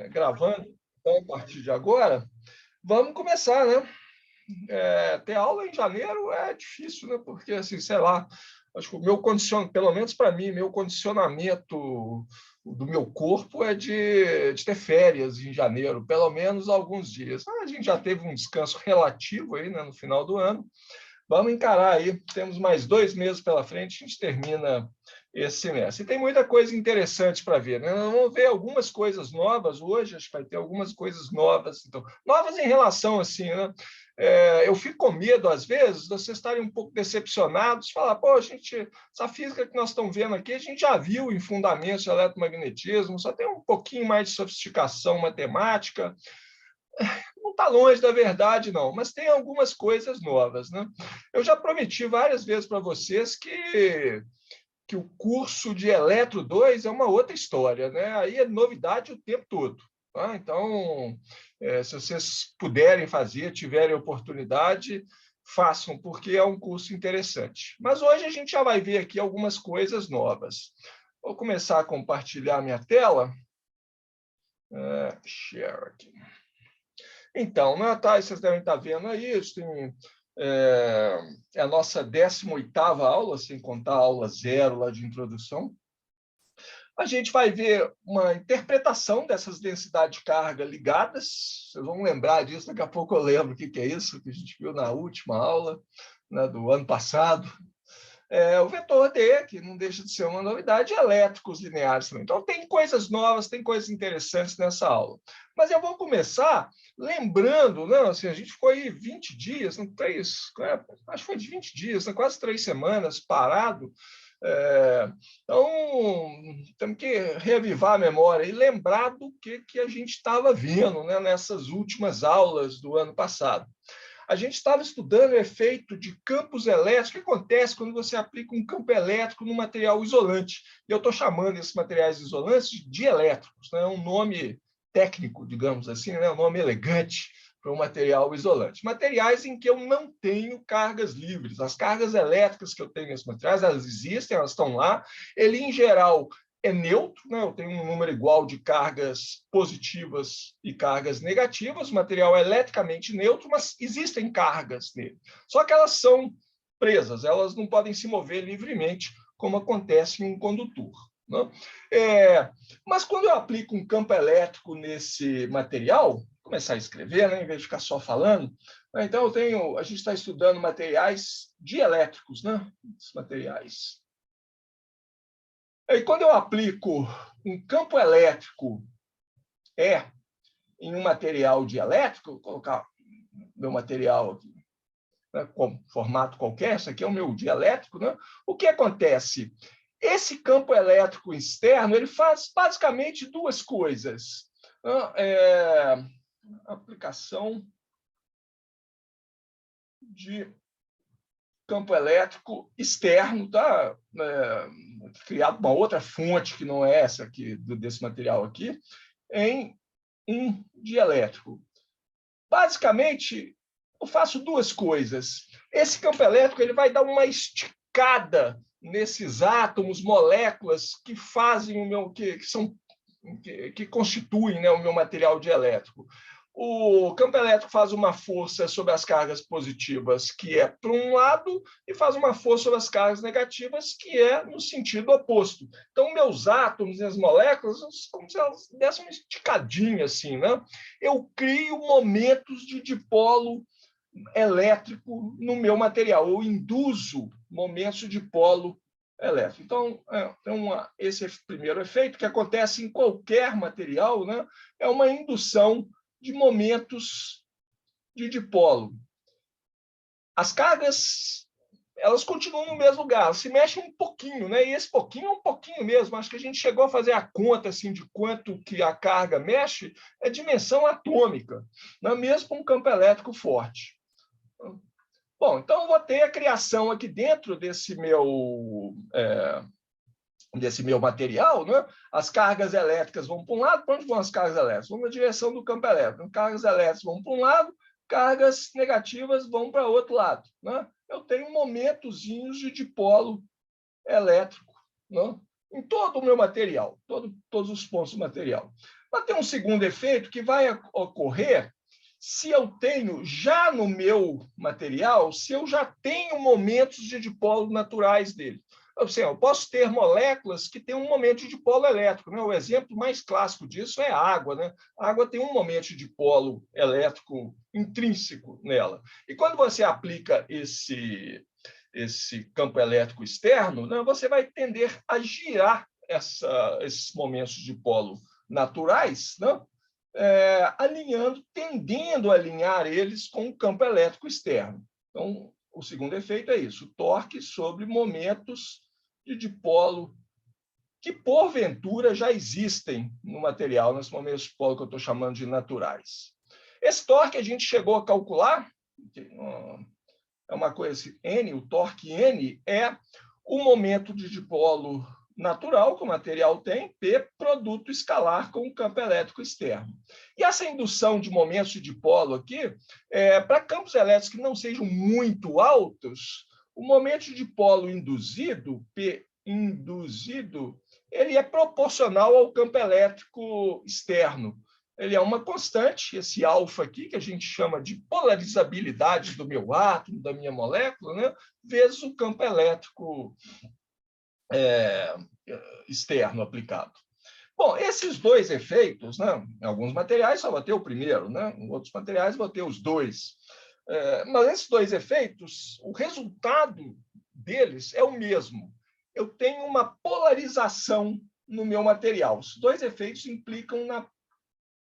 Gravando, então, a partir de agora, vamos começar, né? Ter aula em janeiro é difícil, né? Porque, assim, sei lá, acho que o meu condicionamento, pelo menos para mim, meu condicionamento do meu corpo é de ter férias em janeiro, pelo menos alguns dias. A gente já teve um descanso relativo aí, né, no final do ano. Vamos encarar aí, temos mais 2 meses pela frente, a gente termina esse semestre. E tem muita coisa interessante para ver, né? Nós vamos ver algumas coisas novas hoje, acho que vai ter algumas coisas novas, então, novas em relação assim, né? Eu fico com medo, às vezes, de vocês estarem um pouco decepcionados, falar, pô, essa física que nós estamos vendo aqui, a gente já viu em fundamentos de eletromagnetismo, só tem um pouquinho mais de sofisticação matemática, não está longe da verdade, não, mas tem algumas coisas novas, né? Eu já prometi várias vezes para vocês que o curso de Eletro 2 é uma outra história, né? Aí é novidade o tempo todo. Tá? Então, se vocês puderem fazer, tiverem oportunidade, façam, porque é um curso interessante. Mas hoje a gente já vai ver aqui algumas coisas novas. Vou começar a compartilhar minha tela. Share aqui. Então, né, tá, vocês devem estar vendo aí, é a nossa 18ª aula, sem contar a aula 0 lá de introdução. A gente vai ver uma interpretação dessas densidades de carga ligadas. Vocês vão lembrar disso, daqui a pouco eu lembro o que é isso, que a gente viu na última aula, né, do ano passado. O vetor D, que não deixa de ser uma novidade, elétricos lineares também. Então, tem coisas novas, tem coisas interessantes nessa aula. Mas eu vou começar lembrando, não, assim, a gente ficou aí 20 dias, não, acho que foi de 20 dias, quase 3 semanas parado. Então, temos que reavivar a memória e lembrar do que a gente estava vendo, né, nessas últimas aulas do ano passado. A gente estava estudando o efeito de campos elétricos, o que acontece quando você aplica um campo elétrico num material isolante. E eu estou chamando esses materiais isolantes de dielétricos, né? É um nome técnico, digamos assim, né? Um nome elegante para um material isolante. Materiais em que eu não tenho cargas livres. As cargas elétricas que eu tenho nesses materiais, elas existem, elas estão lá. Ele, em geral, é neutro, né? Eu tenho um número igual de cargas positivas e cargas negativas, o material é eletricamente neutro, mas existem cargas nele. Só que elas são presas, elas não podem se mover livremente, como acontece em um condutor. Né? Mas quando eu aplico um campo elétrico nesse material, vou começar a escrever, né, em vez de ficar só falando, né? Então a gente está estudando materiais dielétricos, né? Esses materiais. E quando eu aplico um campo elétrico em um material dielétrico, vou colocar meu material aqui, né, com formato qualquer, isso aqui é o meu dielétrico, né? O que acontece? Esse campo elétrico externo ele faz basicamente 2 coisas. Aplicação de campo elétrico externo, tá? Criado uma outra fonte que não é essa aqui, desse material aqui, em um dielétrico. Basicamente, eu faço 2 coisas. Esse campo elétrico ele vai dar uma esticada nesses átomos, moléculas que fazem que constituem, né, o meu material dielétrico. O campo elétrico faz uma força sobre as cargas positivas, que é para um lado, e faz uma força sobre as cargas negativas, que é no sentido oposto. Então, meus átomos e as moléculas, como se elas dessem uma esticadinha assim, né? Eu crio momentos de dipolo elétrico no meu material, eu induzo momentos de dipolo elétrico. Então, esse primeiro efeito, que acontece em qualquer material, né? É uma indução de momentos de dipolo. As cargas, elas continuam no mesmo lugar, elas se mexem um pouquinho, né? E esse pouquinho é um pouquinho mesmo. Acho que a gente chegou a fazer a conta assim, de quanto que a carga mexe, é dimensão atômica, né? Mesmo com um campo elétrico forte. Bom, então eu vou ter a criação aqui dentro desse meu material, né? As cargas elétricas vão para um lado, para onde vão as cargas elétricas? Vão na direção do campo elétrico. Cargas elétricas vão para um lado, cargas negativas vão para o outro lado. Né? Eu tenho momentozinhos de dipolo elétrico, né? Em todo o meu material, todos os pontos do material. Mas tem um segundo efeito que vai ocorrer se eu tenho, já no meu material, se eu já tenho momentos de dipolo naturais dele. Assim, eu posso ter moléculas que têm um momento de dipolo elétrico. Né? O exemplo mais clássico disso é a água. Né? A água tem um momento de dipolo elétrico intrínseco nela. E quando você aplica esse campo elétrico externo, né, você vai tender a girar esses momentos de dipolo naturais, né, tendendo a alinhar eles com o campo elétrico externo. Então, o segundo efeito é isso, torque sobre momentos de dipolo que, porventura, já existem no material, nesses momentos de dipolo que eu estou chamando de naturais. Esse torque a gente chegou a calcular, é uma coisa, N, o torque N é o momento de dipolo natural que o material tem, P, produto escalar com o campo elétrico externo. E essa indução de momentos de dipolo aqui, para campos elétricos que não sejam muito altos, o momento de dipolo induzido, P induzido, ele é proporcional ao campo elétrico externo. Ele é uma constante, esse alfa aqui, que a gente chama de polarizabilidade do meu átomo, da minha molécula, né, vezes o campo elétrico externo aplicado. Bom, esses dois efeitos, né, em alguns materiais só vou ter o primeiro, né, em outros materiais vou ter os dois. Mas esses dois efeitos, o resultado deles é o mesmo. Eu tenho uma polarização no meu material. Os dois efeitos implicam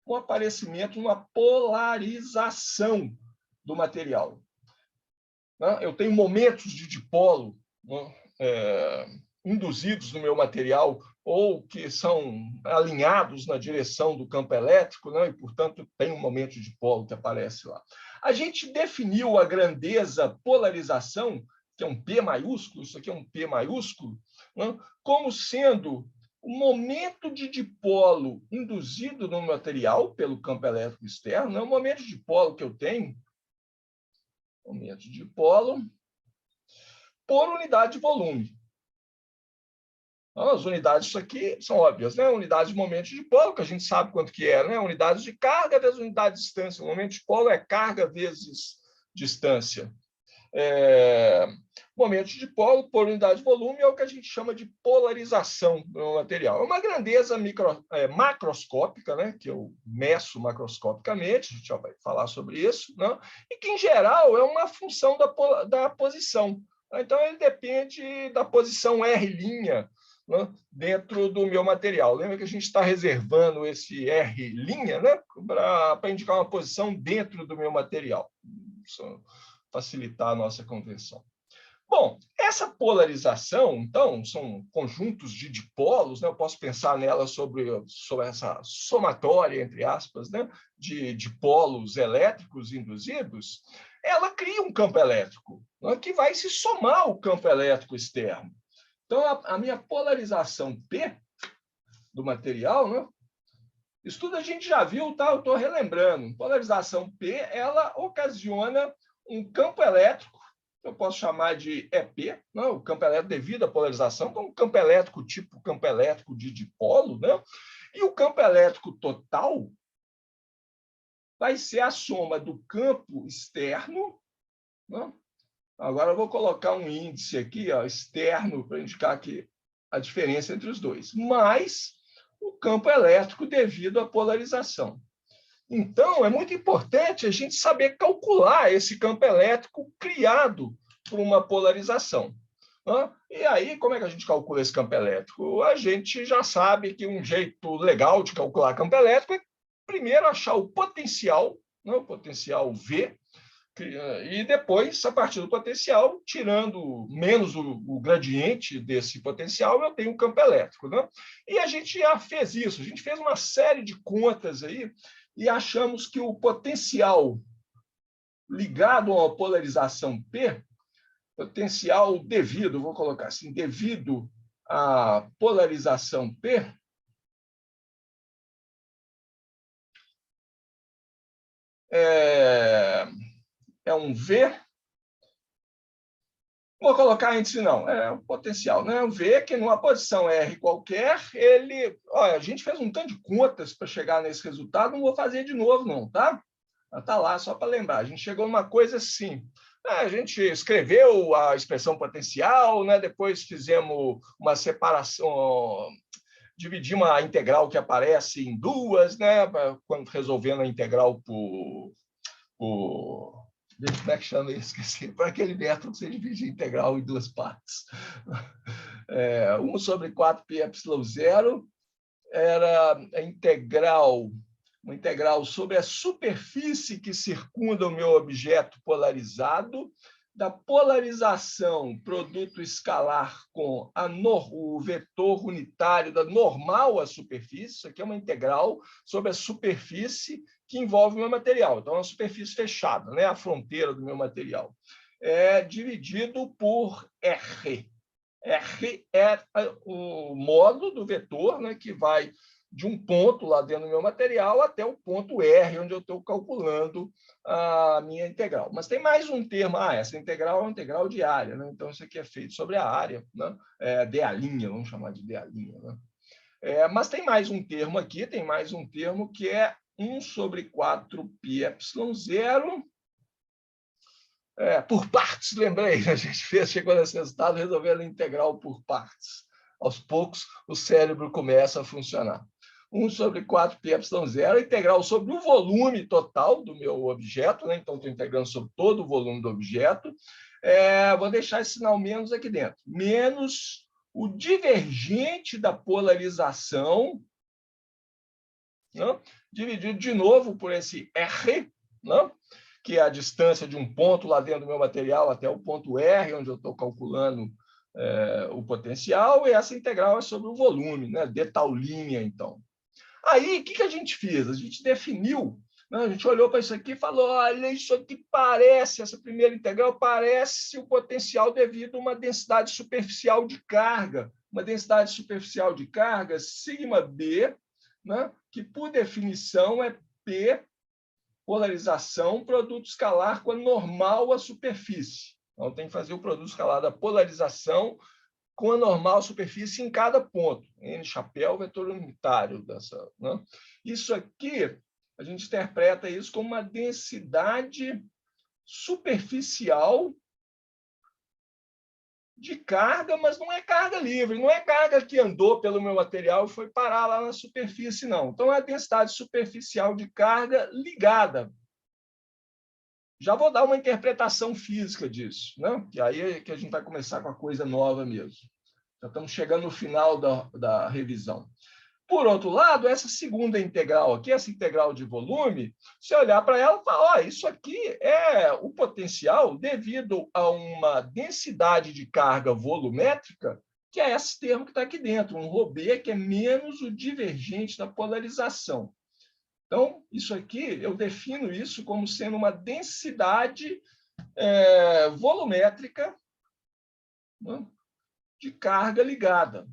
um aparecimento, uma polarização do material. Eu tenho momentos de dipolo induzidos no meu material ou que são alinhados na direção do campo elétrico, e, portanto, tem um momento de dipolo que aparece lá. A gente definiu a grandeza polarização, que é um P maiúsculo, isso aqui é um P maiúsculo, como sendo o momento de dipolo induzido no material pelo campo elétrico externo, o momento de dipolo que eu tenho, momento de dipolo, por unidade de volume. As unidades, isso aqui são óbvias, né? Unidade de momento de dipolo, que a gente sabe quanto que é, né? Unidades de carga vezes unidade de distância. O momento de dipolo é carga vezes distância. Momento de dipolo por unidade de volume é o que a gente chama de polarização do material. É uma grandeza macroscópica, né, que eu meço macroscopicamente, a gente já vai falar sobre isso, né, e que, em geral, é uma função da posição. Então, ele depende da posição R', né, dentro do meu material. Lembra que a gente está reservando esse R', né, para indicar uma posição dentro do meu material. Isso facilitar a nossa conversão. Bom, essa polarização, então, são conjuntos de dipolos, né? Eu posso pensar nela sobre essa somatória, entre aspas, né? de dipolos elétricos induzidos, ela cria um campo elétrico, né? que vai se somar ao campo elétrico externo. Então, a minha polarização P do material, né? Isso tudo a gente já viu, tá? Eu estou relembrando. Polarização P, ela ocasiona um campo elétrico, eu posso chamar de EP, não, o campo elétrico devido à polarização, então um campo elétrico tipo campo elétrico de dipolo, né? E o campo elétrico total vai ser a soma do campo externo, né? Agora eu vou colocar um índice aqui, externo, para indicar aqui a diferença entre os dois, mais o campo elétrico devido à polarização. Então, é muito importante a gente saber calcular esse campo elétrico criado por uma polarização. E aí, como é que a gente calcula esse campo elétrico? A gente já sabe que um jeito legal de calcular campo elétrico é, primeiro, achar o potencial V, e depois, a partir do potencial, tirando menos o gradiente desse potencial, eu tenho um campo elétrico. E a gente já fez isso, a gente fez uma série de contas aí, e achamos que o potencial ligado a uma polarização P, potencial devido, vou colocar assim, devido à polarização P, é um V vou colocar índice, não, é o potencial, né? O V, que numa posição R qualquer, olha, a gente fez um tanto de contas para chegar nesse resultado, não vou fazer de novo, não, tá? Está lá, só para lembrar. A gente chegou numa coisa assim. A gente escreveu a expressão potencial, né? Depois fizemos uma separação, dividimos a integral que aparece em duas, né? Quando resolvendo a integral por como é que chama isso? Esqueci. Por aquele método que você divide a integral em duas partes. 1 sobre 4πε0 era a integral, uma integral sobre a superfície que circunda o meu objeto polarizado, da polarização produto escalar com o vetor unitário da normal à superfície. Isso aqui é uma integral sobre a superfície que envolve o meu material. Então, é uma superfície fechada, né? A fronteira do meu material. Dividido por R. R é o modo do vetor, né, que vai de um ponto lá dentro do meu material até o ponto R, onde eu estou calculando a minha integral. Mas tem mais um termo. Essa integral é uma integral de área, né? Então, isso aqui é feito sobre a área, né? dA', vamos chamar de dA'. Né? Mas tem mais um termo aqui, tem mais um termo que é 1 sobre 4πε0 por partes, lembrei, a gente chegou nesse resultado resolvendo a integral por partes. Aos poucos, o cérebro começa a funcionar. 1 sobre 4πε0, integral sobre o volume total do meu objeto, né? Então, estou integrando sobre todo o volume do objeto. Vou deixar esse sinal menos aqui dentro. Menos o divergente da polarização, né? Dividido de novo por esse R, né? Que é a distância de um ponto lá dentro do meu material até o ponto R, onde eu estou calculando o potencial, e essa integral é sobre o volume, né? De tal linha, então. Aí, o que a gente fez? A gente definiu, né? A gente olhou para isso aqui e falou, olha, isso aqui parece, essa primeira integral parece o potencial devido a uma densidade superficial de carga. Uma densidade superficial de carga, σb, né? Que, por definição, é P polarização, produto escalar com a normal à superfície. Então, tem que fazer o produto escalar da polarização com a normal à superfície em cada ponto. N chapéu, vetor unitário dessa. Né? Isso aqui, a gente interpreta isso como uma densidade superficial de carga, mas não é carga livre, não é carga que andou pelo meu material e foi parar lá na superfície, não. Então, é a densidade superficial de carga ligada. Já vou dar uma interpretação física disso, né? Que aí é que a gente vai começar com a coisa nova mesmo. Já estamos chegando no final da revisão. Por outro lado, essa segunda integral aqui, essa integral de volume, se olhar para ela e falar, isso aqui é o potencial devido a uma densidade de carga volumétrica, que é esse termo que está aqui dentro, um ρB, que é menos o divergente da polarização. Então, isso aqui, eu defino isso como sendo uma densidade volumétrica, né, de carga ligada.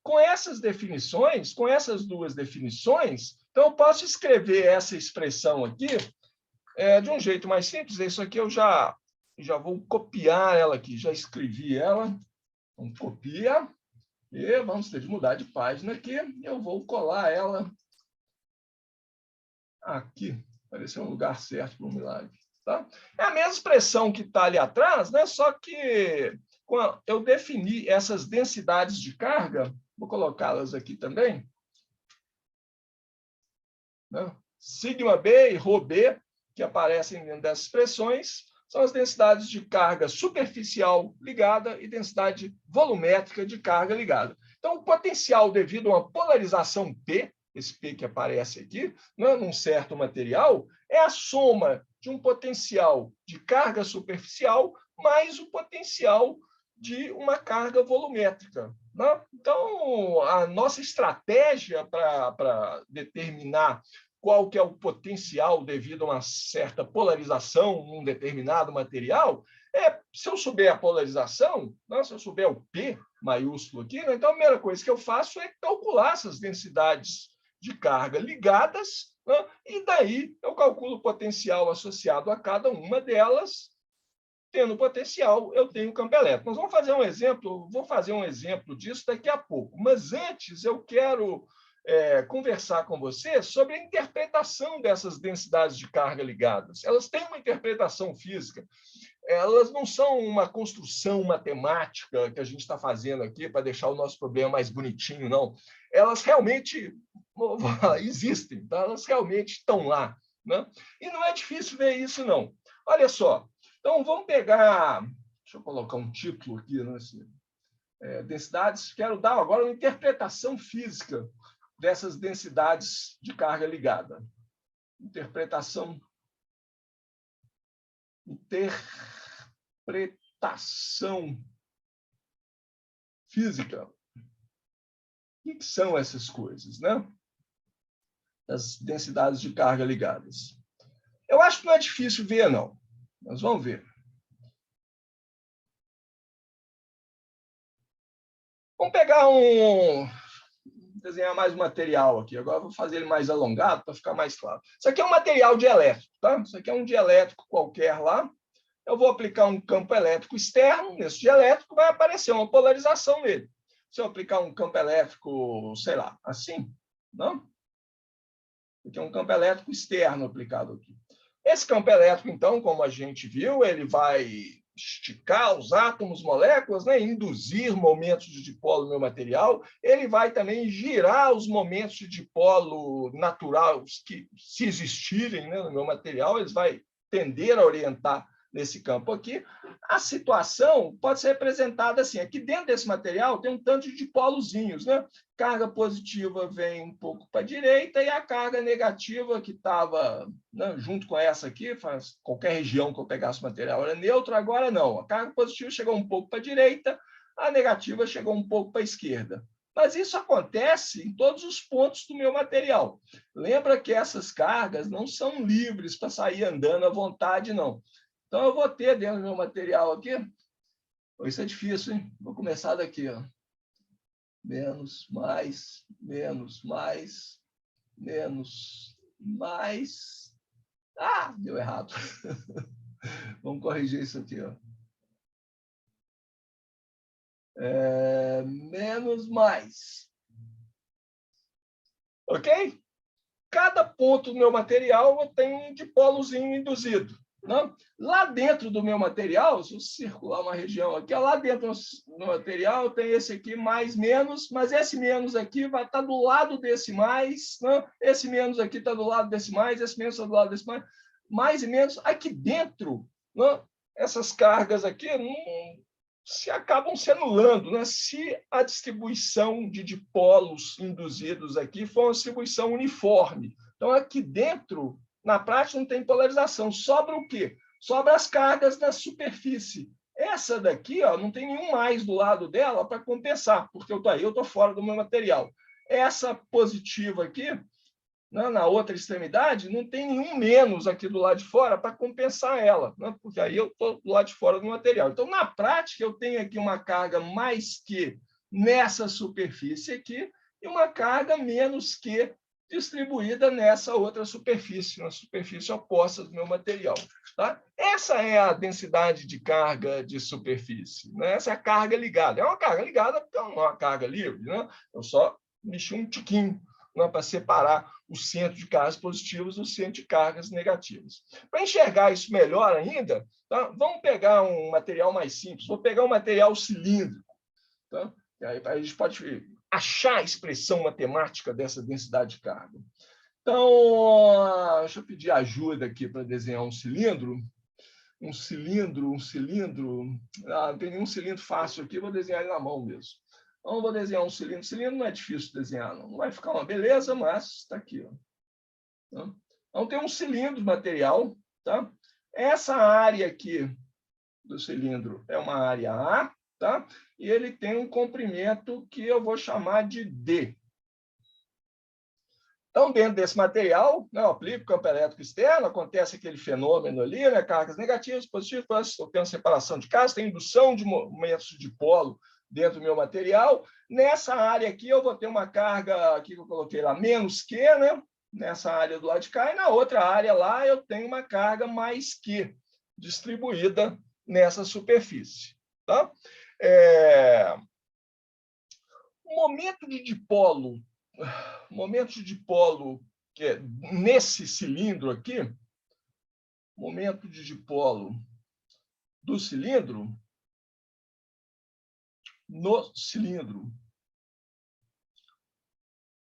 Com essas definições, com essas duas definições, então eu posso escrever essa expressão aqui de um jeito mais simples. Isso aqui eu já vou copiar ela aqui, já escrevi ela. Então, copia. E vamos ter de mudar de página aqui. Eu vou colar ela aqui. Parecer um lugar certo para um milagre. Tá? É a mesma expressão que está ali atrás, né? Só que eu defini essas densidades de carga. Vou colocá-las aqui também. Né? Σb e ρb, que aparecem dentro dessas expressões, são as densidades de carga superficial ligada e densidade volumétrica de carga ligada. Então, o potencial devido a uma polarização P, esse P que aparece aqui, né, num certo material, é a soma de um potencial de carga superficial mais o potencial de uma carga volumétrica. Né? Então, a nossa estratégia para determinar qual que é o potencial devido a uma certa polarização num determinado material, se eu souber a polarização, né, se eu souber o P maiúsculo aqui, né, então a primeira coisa que eu faço é calcular essas densidades de carga ligadas, né? E daí eu calculo o potencial associado a cada uma delas. Tendo potencial, eu tenho campo elétrico. Nós vamos fazer um exemplo, vou fazer um exemplo disso daqui a pouco. Mas antes eu quero conversar com você sobre a interpretação dessas densidades de carga ligadas. Elas têm uma interpretação física. Elas não são uma construção matemática que a gente está fazendo aqui para deixar o nosso problema mais bonitinho, não. Elas realmente existem, tá? Elas realmente estão lá, né? E não é difícil ver isso, não. Olha só. Então, vamos pegar... Deixa eu colocar um título aqui, né? Densidades. Quero dar agora uma interpretação física dessas densidades de carga ligada. Interpretação física. O que são essas coisas, né? As densidades de carga ligadas. Eu acho que não é difícil ver, não. Mas vamos ver. Vamos pegar desenhar mais um material aqui. Agora eu vou fazer ele mais alongado para ficar mais claro. Isso aqui é um material dielétrico, tá? Isso aqui é um dielétrico qualquer lá. Eu vou aplicar um campo elétrico externo. Nesse dielétrico vai aparecer uma polarização nele. Se eu aplicar um campo elétrico, sei lá, assim, não? Aqui é um campo elétrico externo aplicado aqui. Esse campo elétrico, então, como a gente viu, ele vai esticar os átomos, moléculas, né? Induzir momentos de dipolo no meu material. Ele vai também girar os momentos de dipolo natural, que, se existirem, né, no meu material, eles vão tender a orientar nesse campo aqui. A situação pode ser representada assim. Aqui dentro desse material tem um tanto de dipolozinhos, né? Carga positiva vem um pouco para a direita e a carga negativa que estava, né, junto com essa aqui, qualquer região que eu pegasse o material era neutro, agora não. A carga positiva chegou um pouco para a direita, a negativa chegou um pouco para a esquerda. Mas isso acontece em todos os pontos do meu material. Lembra que essas cargas não são livres para sair andando à vontade, não. Então, eu vou ter dentro do meu material aqui... Isso é difícil, hein? Vou começar daqui, ó. Menos, mais, menos, mais, menos, mais... Ah, deu errado. Vamos corrigir isso aqui, ó. Menos, mais. Ok? Cada ponto do meu material eu tenho um dipolozinho induzido. Não? Lá dentro do meu material, se eu circular uma região aqui, lá dentro do material tem esse aqui mais, menos, mas esse menos aqui vai estar do lado desse mais, não? Esse menos aqui está do lado desse mais, esse menos está do lado desse mais, mais e menos. Aqui dentro, não? Essas cargas aqui não se acabam se anulando, né? Se a distribuição de dipolos induzidos aqui for uma distribuição uniforme. Então, aqui dentro, na prática, não tem polarização. Sobra o quê? Sobra as cargas da superfície. Essa daqui, ó, não tem nenhum mais do lado dela para compensar, porque eu estou fora do meu material. Essa positiva aqui, né, na outra extremidade, não tem nenhum menos aqui do lado de fora para compensar ela, né, porque aí eu estou do lado de fora do material. Então, na prática, eu tenho aqui uma carga mais que nessa superfície aqui e uma carga menos que distribuída nessa outra superfície, na superfície oposta do meu material. Tá? Essa é a densidade de carga de superfície, né? Essa é a carga ligada. É uma carga ligada porque não é uma carga livre, né? Eu só mexi um tiquinho, né, para separar o centro de cargas positivas do centro de cargas negativas. Para enxergar isso melhor ainda, tá? Vamos pegar um material mais simples. Vou pegar um material cilíndrico. Tá? E aí a gente pode achar a expressão matemática dessa densidade de carga. Então, deixa eu pedir ajuda aqui para desenhar um cilindro. Um cilindro. Não tem nenhum cilindro fácil aqui, vou desenhar ele na mão mesmo. Então, vou desenhar um cilindro. Cilindro não é difícil de desenhar, não. Não vai ficar uma beleza, mas está aqui. Ó. Então, tem um cilindro material. Tá? Essa área aqui do cilindro é uma área A, tá? E ele tem um comprimento que eu vou chamar de D. Então, dentro desse material, né, eu aplico o campo elétrico externo, acontece aquele fenômeno ali, né, cargas negativas, positivas, eu tenho separação de cargas, tem indução de momentos de dipolo dentro do meu material. Nessa área aqui, eu vou ter uma carga, aqui que eu coloquei lá, menos Q, né? nessa área do lado de cá, e na outra área lá eu tenho uma carga mais Q distribuída nessa superfície. Tá? Momento de dipolo que é nesse cilindro aqui, momento de dipolo do cilindro, no cilindro,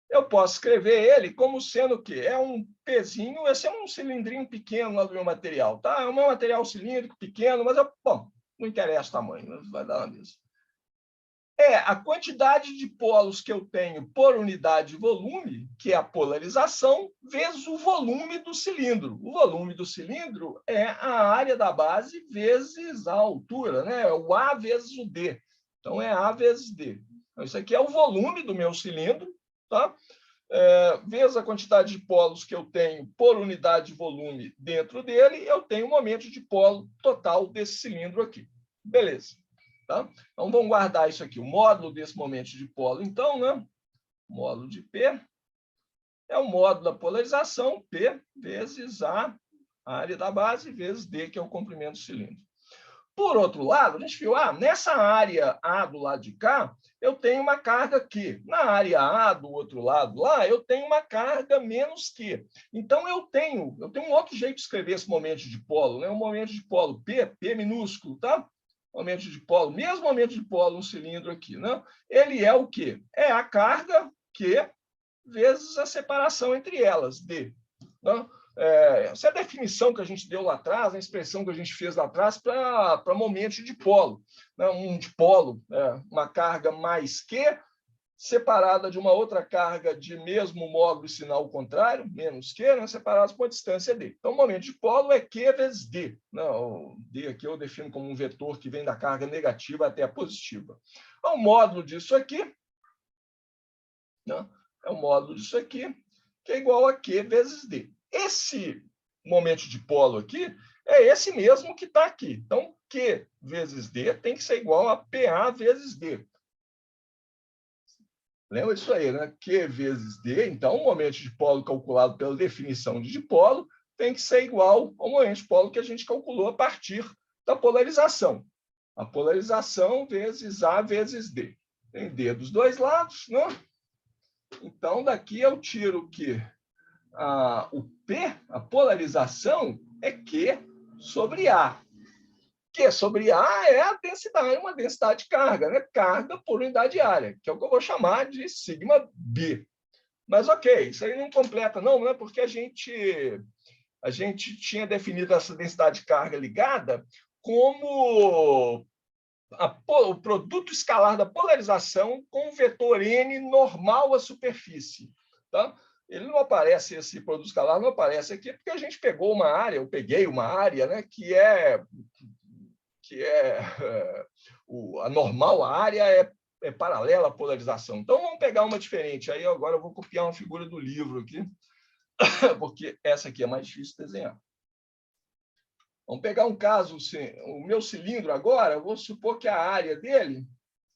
eu posso escrever ele como sendo o quê? É um Pzinho, esse é um cilindrinho pequeno lá do meu material, tá? É um meu material cilíndrico pequeno, mas, bom, não interessa o tamanho, vai dar na mesma. É a quantidade de polos que eu tenho por unidade de volume, que é a polarização, vezes o volume do cilindro. O volume do cilindro é a área da base vezes a altura, né? O A vezes o D. Então, é A vezes D. Então, isso aqui é o volume do meu cilindro, tá? Vezes a quantidade de polos que eu tenho por unidade de volume dentro dele, eu tenho o momento de polo total desse cilindro aqui. Beleza. Tá? Então, vamos guardar isso aqui. O módulo desse momento de polo, então, né? Módulo de P é o módulo da polarização, P vezes a área da base, vezes D, que é o comprimento do cilindro. Por outro lado, a gente viu, nessa área A do lado de cá, eu tenho uma carga Q. Na área A do outro lado lá, eu tenho uma carga menos Q. Então, eu tenho um outro jeito de escrever esse momento de polo, né? Um momento de polo P minúsculo, tá? Momento de polo, mesmo momento de polo no cilindro aqui, né? Ele é o quê? É a carga Q vezes a separação entre elas, D. Né? Essa é a definição que a gente deu lá atrás, a expressão que a gente fez lá atrás para momento de dipolo. Né? Um dipolo, uma carga mais Q, separada de uma outra carga de mesmo módulo e sinal contrário, menos Q, né? Separados por uma distância D. Então, o momento de dipolo é Q vezes D. O D aqui eu defino como um vetor que vem da carga negativa até a positiva. O módulo disso aqui, né? É o módulo disso aqui, que é igual a Q vezes D. Esse momento de polo aqui é esse mesmo que está aqui. Então, Q vezes D tem que ser igual a PA vezes D. Lembra disso aí, né? Q vezes D. Então, o momento de polo calculado pela definição de dipolo tem que ser igual ao momento de polo que a gente calculou a partir da polarização. A polarização vezes A vezes D. Tem D dos dois lados, né? Então, daqui eu tiro que o P, a polarização, é Q sobre A. Q sobre A é a densidade, uma densidade de carga, né? Carga por unidade de área, que é o que eu vou chamar de sigma B. Mas, ok, isso aí não completa, não é porque a gente tinha definido essa densidade de carga ligada como o produto escalar da polarização com o vetor N normal à superfície. Tá? Ele não aparece, esse produto escalar não aparece aqui, porque a gente pegou uma área, eu peguei uma área, né, que é a normal, a área é paralela à polarização. Então, vamos pegar uma diferente. Aí, agora, eu vou copiar uma figura do livro aqui, porque essa aqui é mais difícil de desenhar. Vamos pegar um caso, o meu cilindro agora, eu vou supor que a área dele,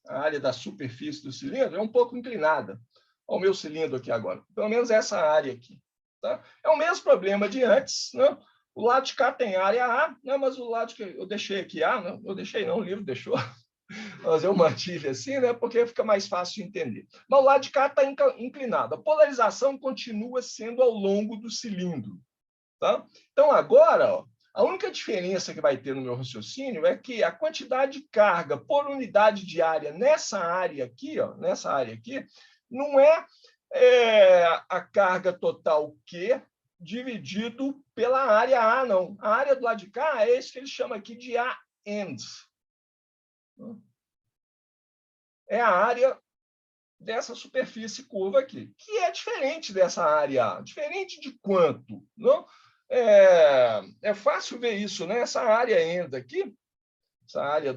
a área da superfície do cilindro, é um pouco inclinada. Olha o meu cilindro aqui agora. Pelo menos essa área aqui. Tá? É o mesmo problema de antes, né? O lado de cá tem área A, né? Mas o lado que eu deixei aqui A, não, eu deixei não, o livro deixou. Mas eu mantive assim, né? Porque fica mais fácil de entender. Mas o lado de cá está inclinado. A polarização continua sendo ao longo do cilindro. Tá? Então, agora, a única diferença que vai ter no meu raciocínio é que a quantidade de carga por unidade de área nessa área aqui, não é a carga total Q dividido pela área A, não. A área do lado de cá é isso que ele chama aqui de A-end. É a área dessa superfície curva aqui, que é diferente dessa área A. Diferente de quanto? Não? É fácil ver isso, né? Essa área end aqui, essa área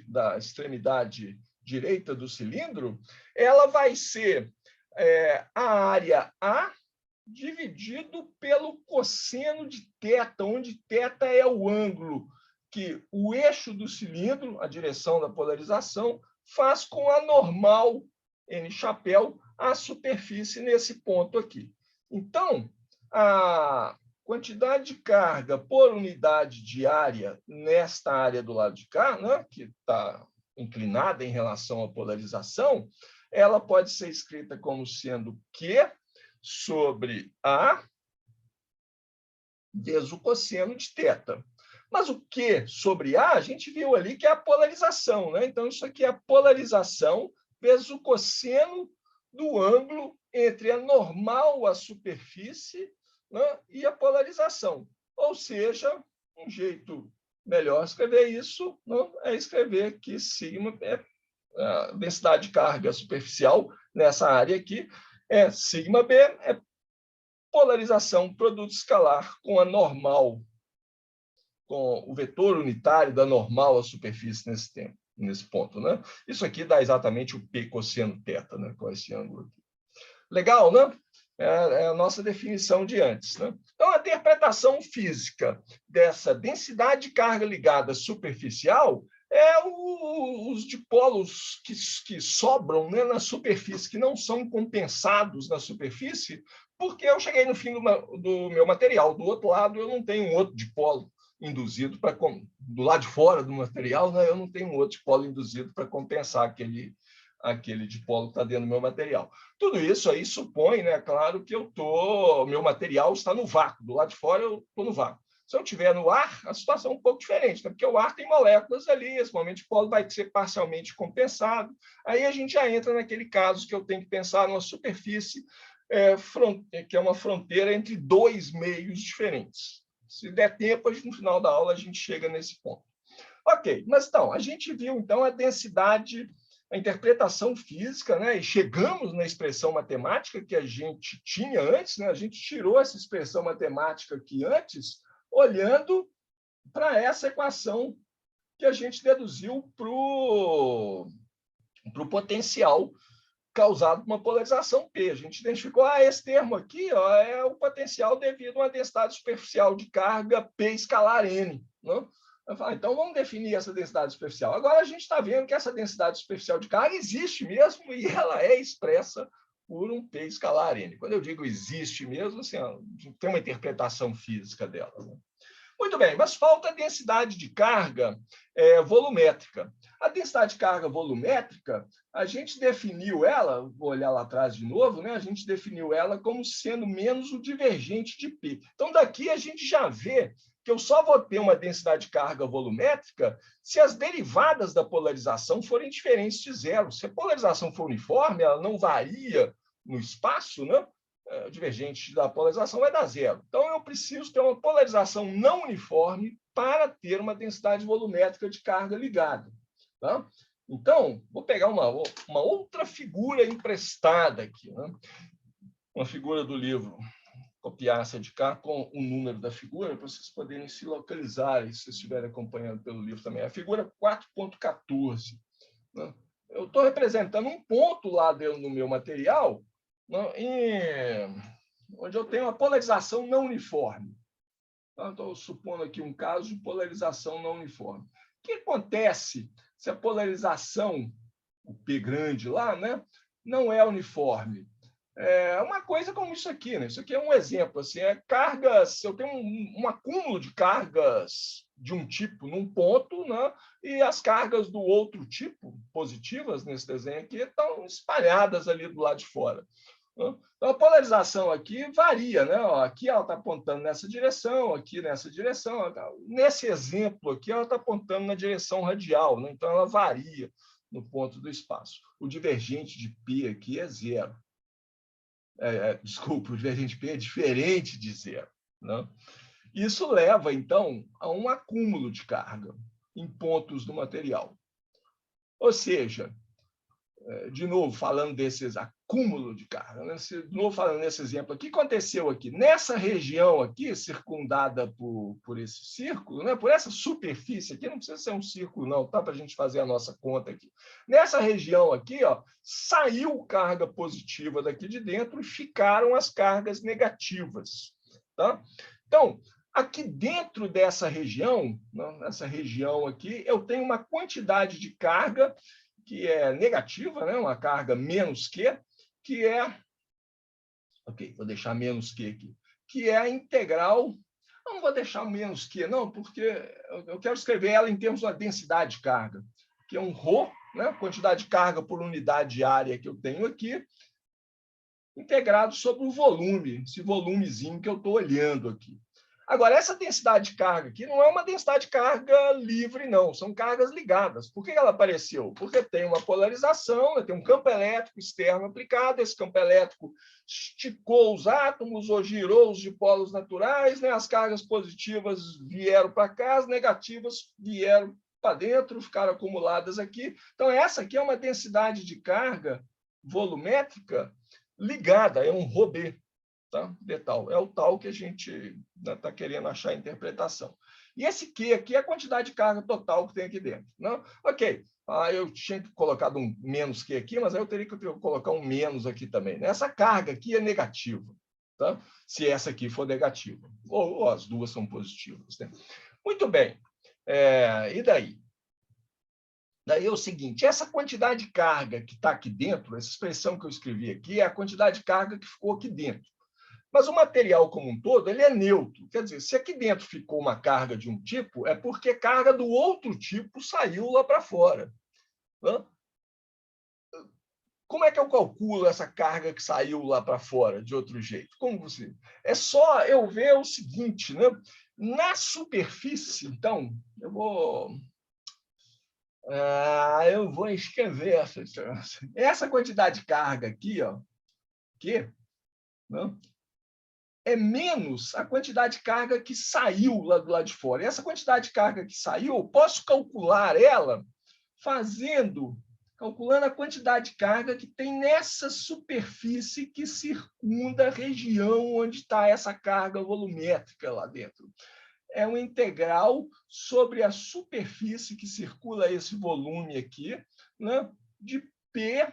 da extremidade direita do cilindro, ela vai ser a área A dividido pelo cosseno de θ, onde θ é o ângulo que o eixo do cilindro, a direção da polarização, faz com a normal N chapéu à superfície nesse ponto aqui. Então, a quantidade de carga por unidade de área nesta área do lado de cá, né, que está inclinada em relação à polarização, ela pode ser escrita como sendo Q sobre A vezes o cosseno de θ. Mas o Q sobre A, a gente viu ali que é a polarização, né? Então, isso aqui é a polarização vezes o cosseno do ângulo entre a normal à superfície, né, e a polarização. Ou seja, um jeito melhor de escrever isso, né, é escrever que sigma é a densidade de carga superficial nessa área aqui, é sigma B, é polarização produto escalar com a normal, com o vetor unitário da normal à superfície nesse ponto, né? Isso aqui dá exatamente o P cosseno θ, né, com esse ângulo aqui. Legal, né? É a nossa definição de antes, né? Então, a interpretação física dessa densidade de carga ligada superficial é os dipolos que sobram, né, na superfície, que não são compensados na superfície, porque eu cheguei no fim do meu material. Do outro lado, eu não tenho outro dipolo induzido para... Do lado de fora do material, né, eu não tenho outro dipolo induzido para compensar aquele dipolo que está dentro do meu material. Tudo isso aí supõe, né, claro, que meu material está no vácuo. Do lado de fora, eu estou no vácuo. Se eu estiver no ar, a situação é um pouco diferente, né? Porque o ar tem moléculas ali, esse momento de dipolo vai ser parcialmente compensado. Aí a gente já entra naquele caso que eu tenho que pensar numa superfície que é uma fronteira entre dois meios diferentes. Se der tempo, no final da aula, a gente chega nesse ponto. Ok, mas então, a gente viu então a densidade, a interpretação física, né? E chegamos na expressão matemática que a gente tinha antes, né? A gente tirou essa expressão matemática aqui antes, olhando para essa equação que a gente deduziu para o potencial causado por uma polarização P. A gente identificou, esse termo aqui, ó, é o potencial devido a uma densidade superficial de carga P escalar N, né? Então, vamos definir essa densidade superficial. Agora, a gente está vendo que essa densidade superficial de carga existe mesmo e ela é expressa por um P escalar N. Quando eu digo existe mesmo, assim, tem uma interpretação física dela, né? Muito bem, mas falta a densidade de carga volumétrica. A densidade de carga volumétrica, a gente definiu ela, vou olhar lá atrás de novo, né? A gente definiu ela como sendo menos o divergente de P. Então, daqui a gente já vê que eu só vou ter uma densidade de carga volumétrica se as derivadas da polarização forem diferentes de zero. Se a polarização for uniforme, ela não varia no espaço, né? Divergente da polarização vai dar zero. Então, eu preciso ter uma polarização não uniforme para ter uma densidade volumétrica de carga ligada. Tá? Então, vou pegar uma outra figura emprestada aqui, né? Uma figura do livro, copiar essa de cá com o número da figura, para vocês poderem se localizar, se vocês estiverem acompanhando pelo livro também. A figura 4.14. Né? Eu estou representando um ponto lá dentro no meu material, onde eu tenho uma polarização não uniforme. Então, estou supondo aqui um caso de polarização não uniforme. O que acontece se a polarização, o P grande lá, né, não é uniforme? É uma coisa como isso aqui, né? Isso aqui é um exemplo. Assim, cargas, eu tenho um acúmulo de cargas de um tipo num ponto, né? E as cargas do outro tipo, positivas nesse desenho aqui, estão espalhadas ali do lado de fora. Então, a polarização aqui varia, né? Aqui ela está apontando nessa direção, aqui nessa direção. Nesse exemplo aqui, ela está apontando na direção radial, né? Então, ela varia no ponto do espaço. O divergente de P aqui é zero. Desculpa, o divergente de P é diferente de zero, né? Isso leva, então, a um acúmulo de carga em pontos do material. Ou seja, de novo, falando desses acúmulos de carga, né? De novo, falando nesse exemplo aqui, o que aconteceu aqui? Nessa região aqui, circundada por esse círculo, né? Por essa superfície aqui, não precisa ser um círculo, não, tá? Para a gente fazer a nossa conta aqui. Nessa região aqui, ó, saiu carga positiva daqui de dentro e ficaram as cargas negativas, tá? Então, aqui dentro dessa região, né? Nessa região aqui, eu tenho uma quantidade de carga que é negativa, né? Uma carga menos Q, que é... Ok, vou deixar menos Q aqui. que é a integral. Eu não vou deixar menos que, não, porque eu quero escrever ela em termos da densidade de carga, que é um ρ, né, quantidade de carga por unidade de área que eu tenho aqui, integrado sobre o volume, esse volumezinho que eu estou olhando aqui. Agora, essa densidade de carga aqui não é uma densidade de carga livre, não. São cargas ligadas. Por que ela apareceu? Porque tem uma polarização, né? Tem um campo elétrico externo aplicado. Esse campo elétrico esticou os átomos ou girou os dipolos naturais. Né? As cargas positivas vieram para cá, as negativas vieram para dentro, ficaram acumuladas aqui. Então, essa aqui é uma densidade de carga volumétrica ligada, é um ρB. Tá? De tal. É o tal que a gente está querendo achar a interpretação. E esse Q aqui é a quantidade de carga total que tem aqui dentro. Não? Ok, eu tinha colocado um menos Q aqui, mas aí eu teria que colocar um menos aqui também. Né? Essa carga aqui é negativa, tá? Se essa aqui for negativa. Ou as duas são positivas. Né? Muito bem. E daí? Daí é o seguinte, essa quantidade de carga que está aqui dentro, essa expressão que eu escrevi aqui, é a quantidade de carga que ficou aqui dentro. Mas o material como um todo ele é neutro. Quer dizer, se aqui dentro ficou uma carga de um tipo, é porque carga do outro tipo saiu lá para fora. Né? Como é que eu calculo essa carga que saiu lá para fora de outro jeito? Como você? É só eu ver o seguinte, né? Na superfície, então, eu vou escrever essa quantidade de carga aqui, ó, né? É menos a quantidade de carga que saiu lá do lado de fora. E essa quantidade de carga que saiu, eu posso calcular ela calculando a quantidade de carga que tem nessa superfície que circunda a região onde está essa carga volumétrica lá dentro. É uma integral sobre a superfície que circula esse volume aqui, né, de P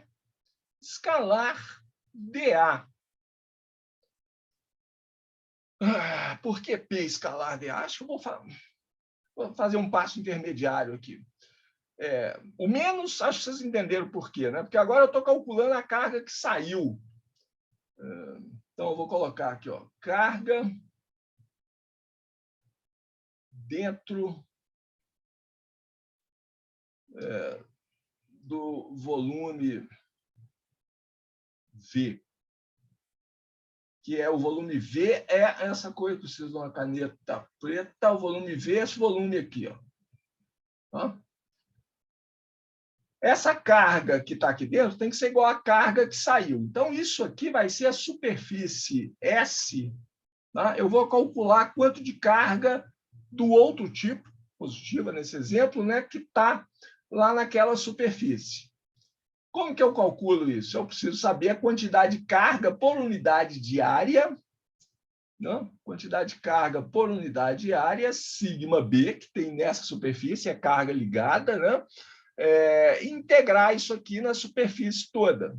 escalar dA. Por que P escalar dA? Acho que eu vou fazer um passo intermediário aqui. O menos, acho que vocês entenderam por quê, né? Porque agora eu estou calculando a carga que saiu. Então, eu vou colocar aqui, ó, carga dentro do volume V. Que é o volume V, é essa coisa, eu preciso de uma caneta preta, o volume V é esse volume aqui. Ó. Essa carga que está aqui dentro tem que ser igual à carga que saiu. Então, isso aqui vai ser a superfície S. Tá? Eu vou calcular quanto de carga do outro tipo, positiva nesse exemplo, né, que está lá naquela superfície. Como que eu calculo isso? Eu preciso saber a quantidade de carga por unidade de área, né? Quantidade de carga por unidade de área, sigma B, que tem nessa superfície, é carga ligada, né? Integrar isso aqui na superfície toda.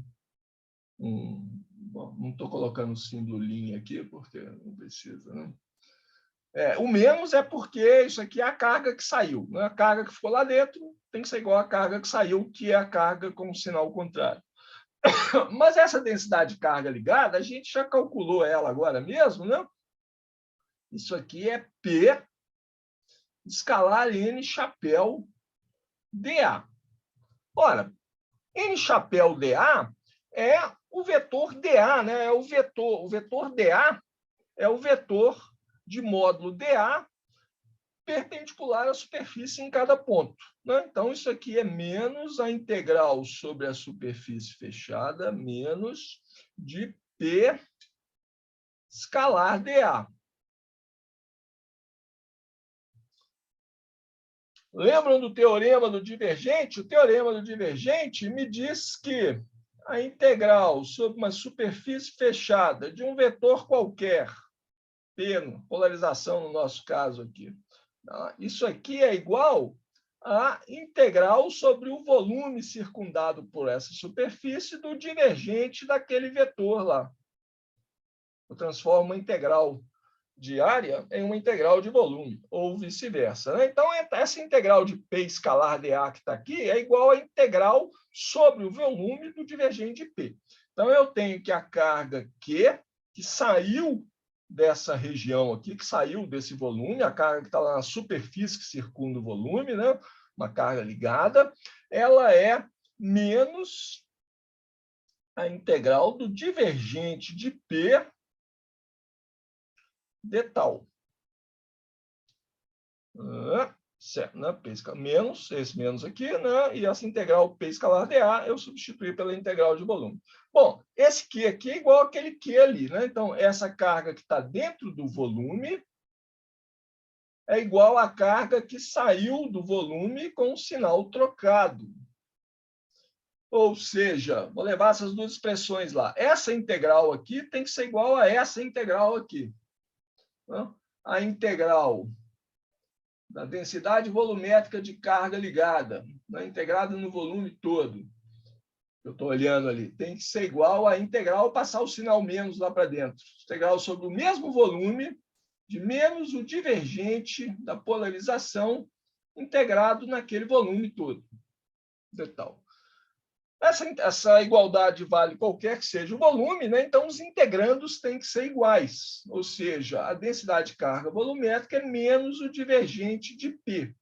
Bom, não estou colocando o símbolo linha aqui, porque não precisa. Né? O menos é porque isso aqui é a carga que saiu. Né? A carga que ficou lá dentro tem que ser igual à carga que saiu, que é a carga com o sinal contrário. Mas essa densidade de carga ligada, a gente já calculou ela agora mesmo, né? Isso aqui é P escalar N chapéu dA. Ora, N chapéu dA é o vetor dA, né? O vetor dA é o vetor de módulo dA perpendicular à superfície em cada ponto. Né? Então, isso aqui é menos a integral sobre a superfície fechada, menos de P escalar dA. Lembram do teorema do divergente? O teorema do divergente me diz que a integral sobre uma superfície fechada de um vetor qualquer, P, polarização no nosso caso aqui, isso aqui é igual a integral sobre o volume circundado por essa superfície do divergente daquele vetor lá. Eu transformo a integral de área em uma integral de volume, ou vice-versa. Né? Então, essa integral de P escalar dA que está aqui é igual à integral sobre o volume do divergente de P. Então, eu tenho que a carga Q, que saiu dessa região aqui, que saiu desse volume, a carga que está lá na superfície que circunda o volume, né? Uma carga ligada, ela é menos a integral do divergente de P de tal. Certo, né? P menos, esse menos aqui, né? E essa integral P escalar dA eu substituí pela integral de volume. Bom, esse Q aqui é igual àquele Q ali, né? Então, essa carga que está dentro do volume é igual à carga que saiu do volume com o sinal trocado. Ou seja, vou levar essas duas expressões lá. Essa integral aqui tem que ser igual a essa integral aqui. Né? A integral da densidade volumétrica de carga ligada, né? Integrada no volume todo. Eu estou olhando ali. Tem que ser igual à integral, passar o sinal menos lá para dentro. Integral sobre o mesmo volume, de menos o divergente da polarização integrado naquele volume todo. De tal. Essa igualdade vale qualquer que seja o volume, né? Então os integrandos têm que ser iguais, ou seja, a densidade de carga volumétrica é menos o divergente de P,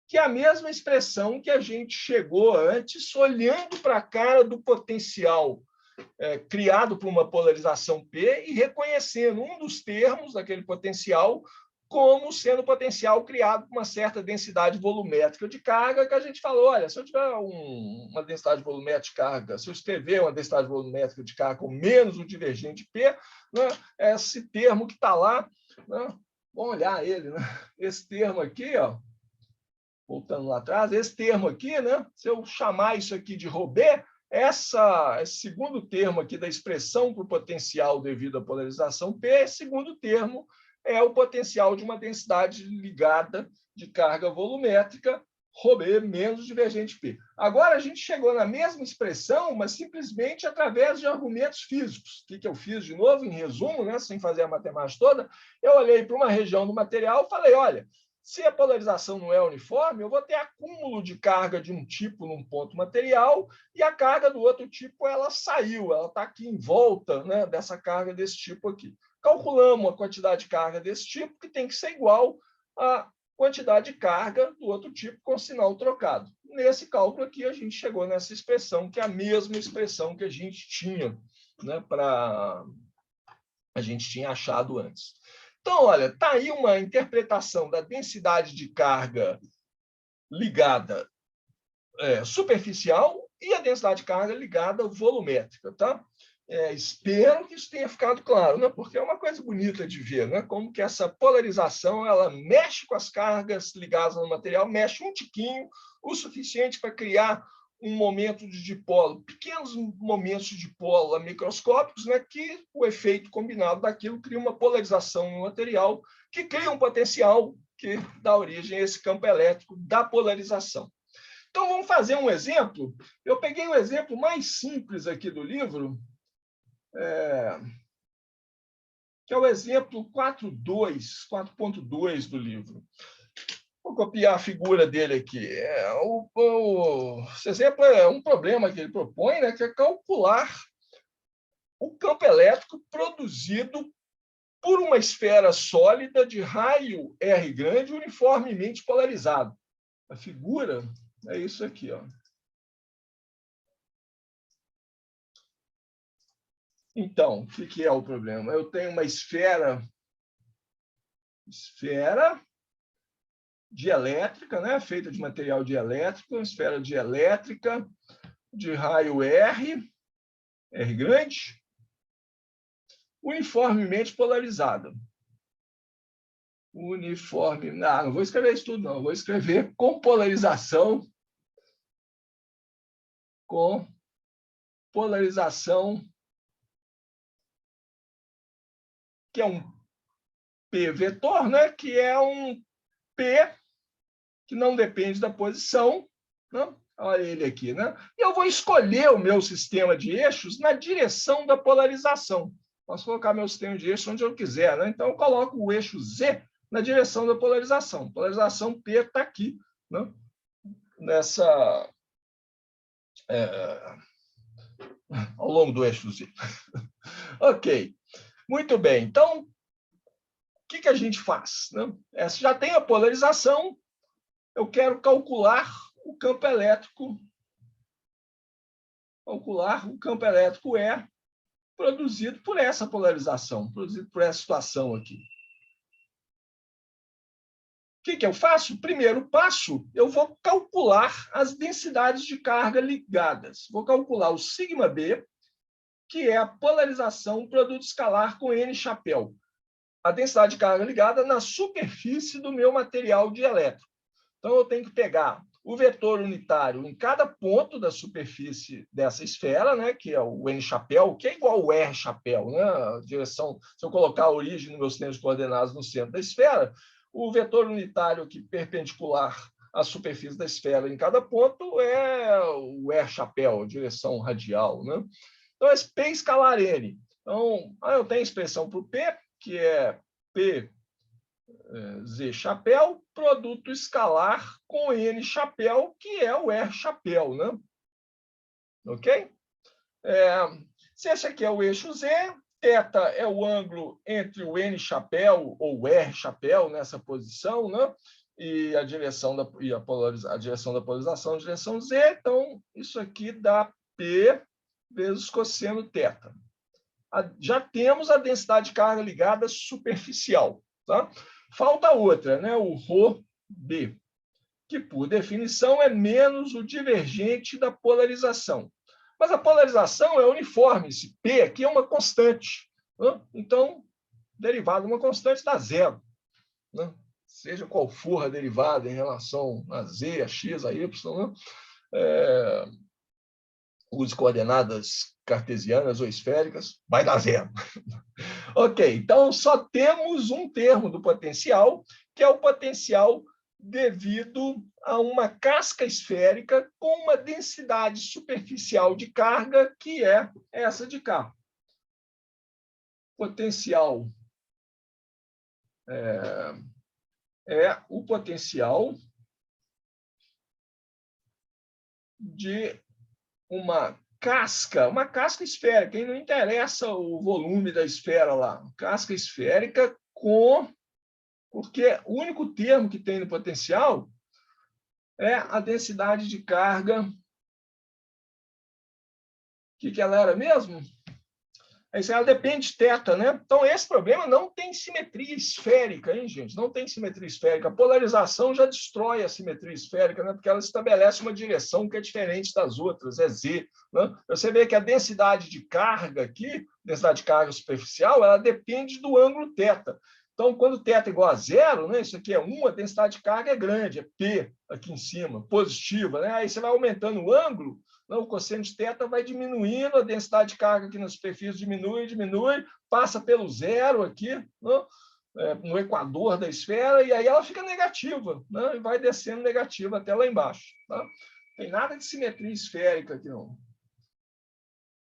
que é a mesma expressão que a gente chegou antes, olhando para a cara do potencial criado por uma polarização P e reconhecendo um dos termos daquele potencial como sendo potencial criado por uma certa densidade volumétrica de carga, que a gente falou, olha, se eu tiver uma densidade volumétrica de carga, se eu escrever uma densidade volumétrica de carga com menos o divergente P, né, esse termo que está lá, né, vamos olhar ele, né, esse termo aqui, ó, voltando lá atrás, esse termo aqui, né, se eu chamar isso aqui de ρB, esse segundo termo aqui da expressão para o potencial devido à polarização P, esse segundo termo é o potencial de uma densidade ligada de carga volumétrica, ρB menos divergente P. Agora, a gente chegou na mesma expressão, mas simplesmente através de argumentos físicos. O que eu fiz de novo, em resumo, né, sem fazer a matemática toda? Eu olhei para uma região do material e falei, olha, se a polarização não é uniforme, eu vou ter acúmulo de carga de um tipo num ponto material e a carga do outro tipo ela saiu, ela está aqui em volta, né, dessa carga desse tipo aqui. Calculamos a quantidade de carga desse tipo, que tem que ser igual à quantidade de carga do outro tipo com sinal trocado. Nesse cálculo aqui, a gente chegou nessa expressão, que é a mesma expressão que a gente tinha, né, a gente tinha achado antes. Então, olha, está aí uma interpretação da densidade de carga ligada superficial e a densidade de carga ligada volumétrica, tá? Espero que isso tenha ficado claro, né? Porque é uma coisa bonita de ver, né? Como que essa polarização ela mexe com as cargas ligadas no material, mexe um tiquinho, o suficiente para criar um momento de dipolo, pequenos momentos de dipolo microscópicos, né? Que o efeito combinado daquilo cria uma polarização no material, que cria um potencial que dá origem a esse campo elétrico da polarização. Então, vamos fazer um exemplo. Eu peguei o exemplo mais simples aqui do livro, que é o exemplo 4.2 do livro. Vou copiar a figura dele aqui. Esse exemplo é um problema que ele propõe, né, que é calcular o campo elétrico produzido por uma esfera sólida de raio R grande uniformemente polarizado. A figura é isso aqui, ó. Então, o que é o problema? Eu tenho uma esfera dielétrica, né? Feita de material dielétrico, esfera dielétrica de raio R grande, uniformemente polarizada. Não vou escrever isso tudo, não. Vou escrever com polarização, que é um P vetor, né? Que é um P que não depende da posição, né? Olha ele aqui, né? E eu vou escolher o meu sistema de eixos na direção da polarização. Posso colocar meu sistema de eixos onde eu quiser, né? Então eu coloco o eixo Z na direção da polarização. Polarização P está aqui, né? Ao longo do eixo Z. Ok. Muito bem. Então, que a gente faz? Né? Essa já tem a polarização, eu quero calcular o campo elétrico. Calcular o campo elétrico E produzido por essa polarização, produzido por essa situação aqui. O que eu faço? Primeiro passo, eu vou calcular as densidades de carga ligadas. Vou calcular o σB, que é a polarização produto escalar com N chapéu. A densidade de carga ligada na superfície do meu material dielétrico. Então, eu tenho que pegar o vetor unitário em cada ponto da superfície dessa esfera, né, que é o N chapéu, que é igual ao R chapéu, né, a direção, se eu colocar a origem do meu centro de coordenadas no centro da esfera, o vetor unitário aqui perpendicular à superfície da esfera em cada ponto é o R chapéu, direção radial, né? Então, é P escalar N. Então, eu tenho a expressão para o P, que é P Z chapéu, produto escalar com N chapéu, que é o R chapéu, né? Ok? Se esse aqui é o eixo Z, θ é o ângulo entre o N chapéu ou o R chapéu nessa posição, né? E a direção da polarização, a direção Z. Então, isso aqui dá P vezes cosseno θ. Já temos a densidade de carga ligada superficial, tá? Falta outra, né? O ρB, que, por definição, é menos o divergente da polarização. Mas a polarização é uniforme, esse P aqui é uma constante, né? Então, derivada de uma constante dá zero, né? Seja qual for a derivada em relação a Z, a X, a Y, né? Use coordenadas cartesianas ou esféricas, vai dar zero. Ok, então só temos um termo do potencial, que é o potencial devido a uma casca esférica com uma densidade superficial de carga, que é essa de cá. Potencial é o potencial de uma casca esférica, e não interessa o volume da esfera lá, casca esférica porque o único termo que tem no potencial é a densidade de carga. O que ela era mesmo? Ela depende de θ, né? Então, esse problema não tem simetria esférica, hein, gente? Não tem simetria esférica. A polarização já destrói a simetria esférica, né? Porque ela estabelece uma direção que é diferente das outras, é Z, né? Você vê que a densidade de carga aqui, densidade de carga superficial, ela depende do ângulo θ. Então, quando θ é igual a zero, né? Isso aqui é 1, a densidade de carga é grande, é P aqui em cima, positiva, né? Aí você vai aumentando o ângulo, o cosseno de θ vai diminuindo, a densidade de carga aqui na superfície diminui, passa pelo zero aqui, né? No equador da esfera, e aí ela fica negativa, né? E vai descendo negativa até lá embaixo. Tá? Não tem nada de simetria esférica aqui, não.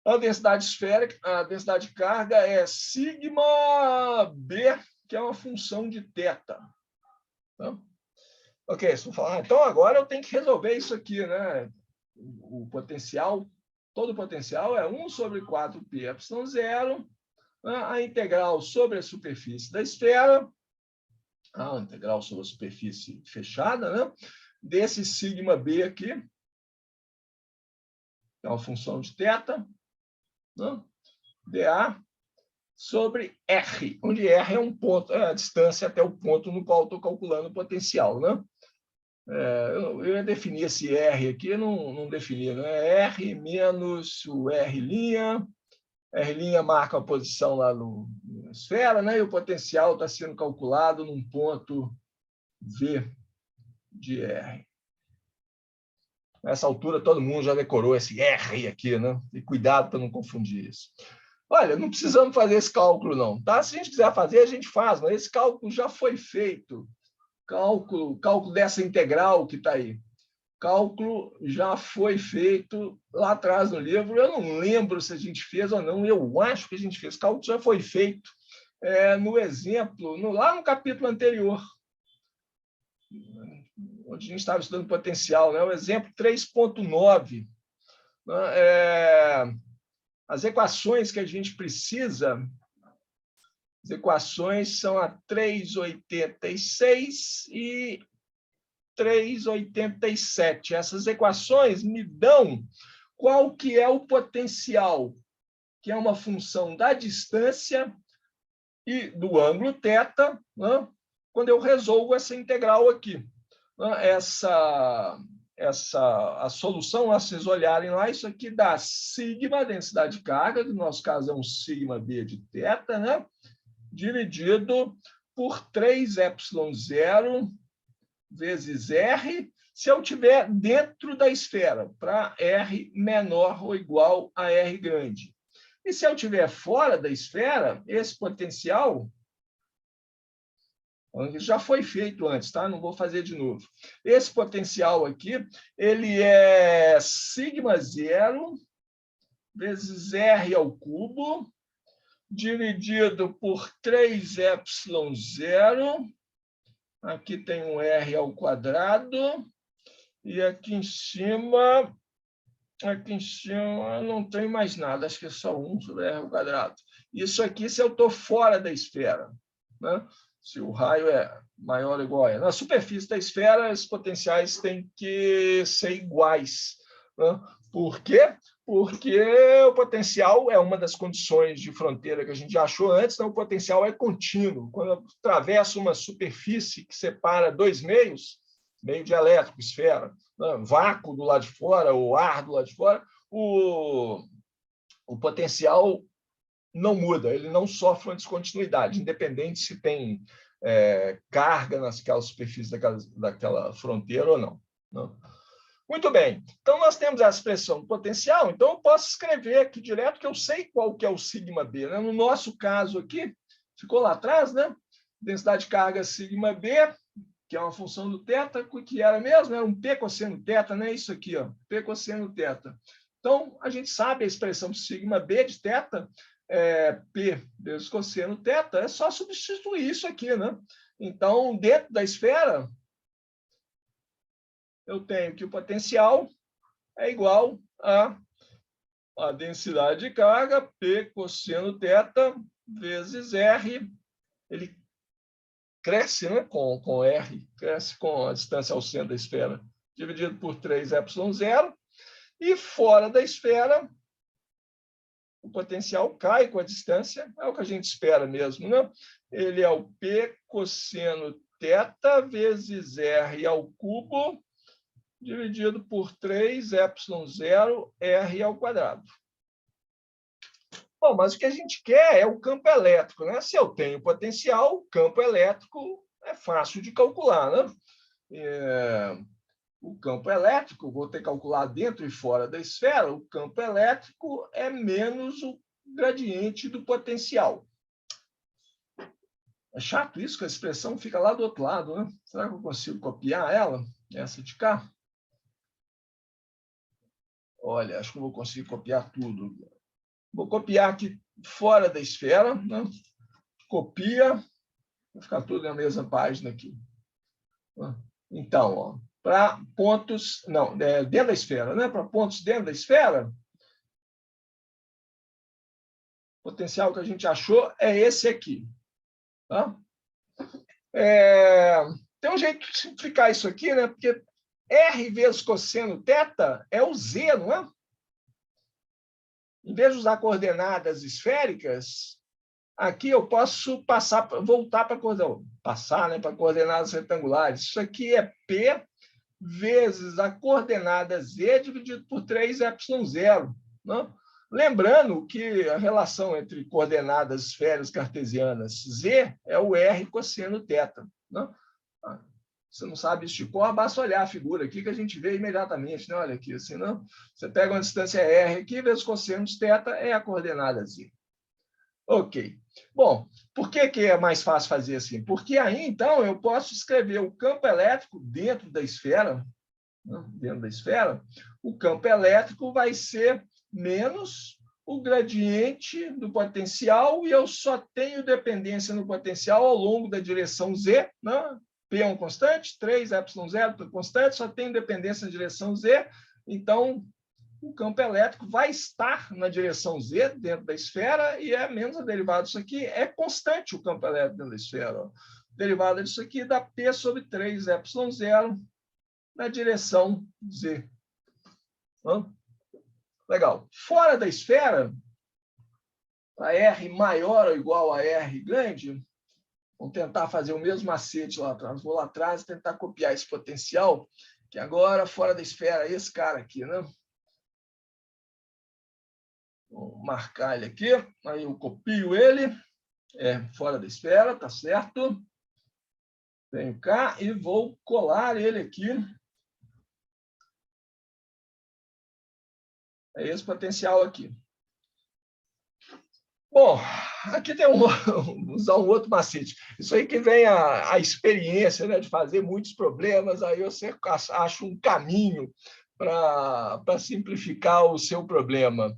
A densidade esférica, a densidade de carga é σB, que é uma função de θ. Tá? Ok, se eu falar, então agora eu tenho que resolver isso aqui, né? O potencial, todo o potencial é 1 sobre 4πε0, né? A integral sobre a superfície da esfera, a integral sobre a superfície fechada, né? Desse σB aqui, que é uma função de θ, né? dA sobre R, onde R é um ponto, é a distância até o ponto no qual estou calculando o potencial, né? Eu ia definir esse R aqui, não defini, né? R menos o R'. R' marca a posição lá na esfera, né? E o potencial está sendo calculado num ponto V de R. Nessa altura, todo mundo já decorou esse R aqui, né? E cuidado para não confundir isso. Olha, não precisamos fazer esse cálculo, não. Tá? Se a gente quiser fazer, a gente faz, mas esse cálculo já foi feito. Cálculo dessa integral que está aí. Cálculo já foi feito lá atrás no livro. Eu não lembro se a gente fez ou não. Eu acho que a gente fez. Cálculo já foi feito no exemplo, lá no capítulo anterior, onde a gente estava estudando potencial, né? O exemplo 3.9. As equações que a gente precisa As equações são a 3,86 e 3,87. Essas equações me dão qual que é o potencial, que é uma função da distância e do ângulo θ, né, quando eu resolvo essa integral aqui. A solução, se vocês olharem lá, isso aqui dá sigma, densidade de carga, que no nosso caso é um sigma B de θ, né, dividido por 3ε0 vezes R, se eu estiver dentro da esfera, para R menor ou igual a R grande. E se eu estiver fora da esfera, esse potencial já foi feito antes, tá? Não vou fazer de novo. Esse potencial aqui, ele é sigma zero vezes R ao cubo, dividido por 3ε0. Aqui tem um R ao quadrado. E aqui em cima não tem mais nada, acho que é só 1 sobre R ao quadrado. Isso aqui se eu estou fora da esfera, né? Se o raio é maior ou igual a R. Na superfície da esfera, os potenciais têm que ser iguais, né? Por quê? Porque o potencial é uma das condições de fronteira que a gente já achou antes, então o potencial é contínuo. Quando eu atravesso uma superfície que separa dois meios, meio dielétrico, esfera, né, vácuo do lado de fora, ou ar do lado de fora, o potencial não muda, ele não sofre uma descontinuidade, independente se tem carga naquela superfície daquela fronteira ou não. Muito bem, então nós temos a expressão potencial, então eu posso escrever aqui direto que eu sei qual que é o sigma B, né? No nosso caso aqui, ficou lá atrás, né? Densidade de carga sigma B, que é uma função do θ, que era mesmo, era um P cosseno θ, né? Isso aqui, ó, P cosseno θ. Então, a gente sabe a expressão sigma B de θ, P vezes cosseno θ, é só substituir isso aqui, né? Então, dentro da esfera, eu tenho que o potencial é igual a densidade de carga, P cosseno θ, vezes R. Ele cresce, né, com R, cresce com a distância ao centro da esfera, dividido por 3ε0. E fora da esfera, o potencial cai com a distância, é o que a gente espera mesmo, né? Ele é o P cosseno θ vezes R ao cubo, dividido por 3ε0 R ao quadrado. Bom, mas o que a gente quer é o campo elétrico, né? Se eu tenho potencial, o campo elétrico é fácil de calcular, né? O campo elétrico, vou ter que calcular dentro e fora da esfera, o campo elétrico é menos o gradiente do potencial. É chato isso, que a expressão fica lá do outro lado, né? Será que eu consigo copiar ela, essa de cá? Olha, acho que eu vou conseguir copiar tudo. Vou copiar aqui fora da esfera, né? Copia, vai ficar tudo na mesma página aqui. Então, para pontos, não, dentro da esfera, né? Para pontos dentro da esfera, o potencial que a gente achou é esse aqui. Tá? Tem um jeito de simplificar isso aqui, né? Porque R vezes cosseno θ é o Z, não é? Em vez de usar coordenadas esféricas, aqui eu posso voltar para coordenadas retangulares. Isso aqui é P vezes a coordenada Z dividido por 3ε0. Né? Lembrando que a relação entre coordenadas esféricas cartesianas Z é o R cosseno θ. Né? Você não sabe isso de cor, basta olhar a figura aqui que a gente vê imediatamente. Né? Olha aqui, assim, não? Você pega uma distância R aqui, vezes cosseno θ é a coordenada Z. Ok. Bom, por que é mais fácil fazer assim? Porque aí, então, eu posso escrever o campo elétrico dentro da esfera. Né? Dentro da esfera, o campo elétrico vai ser menos o gradiente do potencial, e eu só tenho dependência no potencial ao longo da direção Z, né? P é um constante, 3ε0 constante, só tenho dependência na direção Z, então o campo elétrico vai estar na direção Z dentro da esfera e é menos a derivada disso aqui. É constante o campo elétrico dentro da esfera. Ó. Derivada disso aqui dá P sobre 3 ε0 na direção Z. Legal. Fora da esfera, a R maior ou igual a R grande, vamos tentar fazer o mesmo macete lá atrás. Vou lá atrás e tentar copiar esse potencial, que agora, fora da esfera, é esse cara aqui, né? Vou marcar ele aqui, aí eu copio ele, fora da esfera, tá certo? Venho cá e vou colar ele aqui. É esse potencial aqui. Bom, aqui tem usar um outro macete. Isso aí que vem a experiência, né, de fazer muitos problemas, aí você acha um caminho para simplificar o seu problema.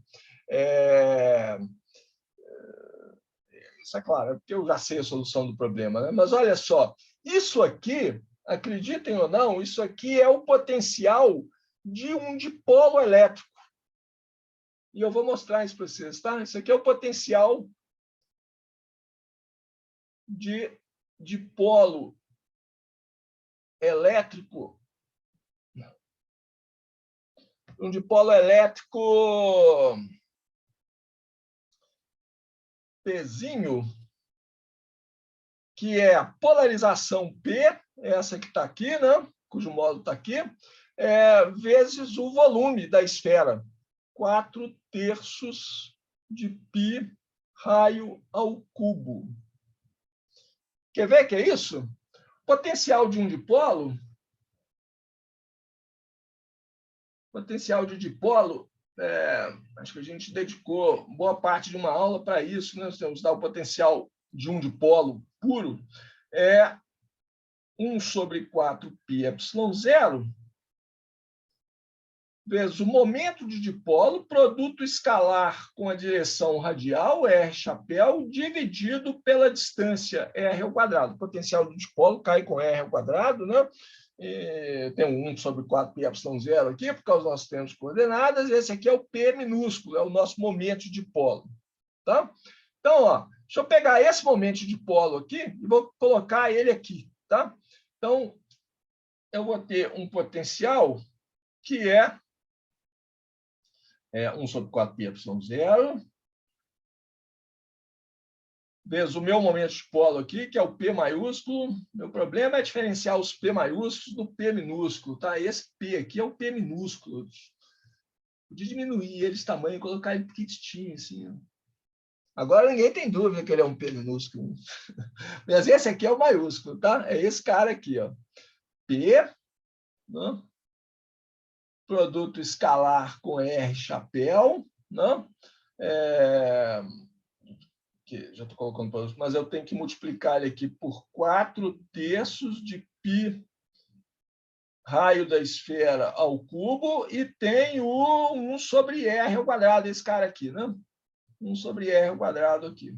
Isso é claro, é porque eu já sei a solução do problema, né? Mas olha só, isso aqui, acreditem ou não, isso aqui é o potencial de um dipolo elétrico. E eu vou mostrar isso para vocês, tá? Isso aqui é o potencial de dipolo elétrico. Um dipolo elétrico Pzinho, que é a polarização P, essa que está aqui, né? Cujo módulo está aqui, vezes o volume da esfera. 4/3 de π raio ao cubo. Quer ver que é isso? Potencial de um dipolo. Potencial de dipolo, acho que a gente dedicou boa parte de uma aula para isso, né? Nós temos que dar o potencial de um dipolo puro, 1 sobre 4πε0, vezes o momento de dipolo, produto escalar com a direção radial, R chapéu, dividido pela distância, R ao quadrado. O potencial do dipolo cai com R ao quadrado, né? E tem um 1 sobre 4πε0 aqui, por causa dos nossos termos de coordenadas. Esse aqui é o P minúsculo, é o nosso momento de dipolo. Tá? Então, ó, deixa eu pegar esse momento de dipolo aqui e vou colocar ele aqui. Tá? Então, eu vou ter um potencial que é 1 sobre 4πε0, vezes o meu momento de dipolo aqui, que é o P maiúsculo. Meu problema é diferenciar os P maiúsculos do P minúsculo. Tá? Esse P aqui é o P minúsculo. Podia diminuir ele de tamanho e colocar ele pequitinho, assim. Agora ninguém tem dúvida que ele é um P minúsculo. Mas esse aqui é o maiúsculo, tá? É esse cara aqui, ó. P, né? Produto escalar com R chapéu, né? Que já estou colocando para mas eu tenho que multiplicar ele aqui por 4/3 de π raio da esfera ao cubo e tem o 1 sobre R ao quadrado, esse cara aqui, né? 1 sobre R ao quadrado aqui.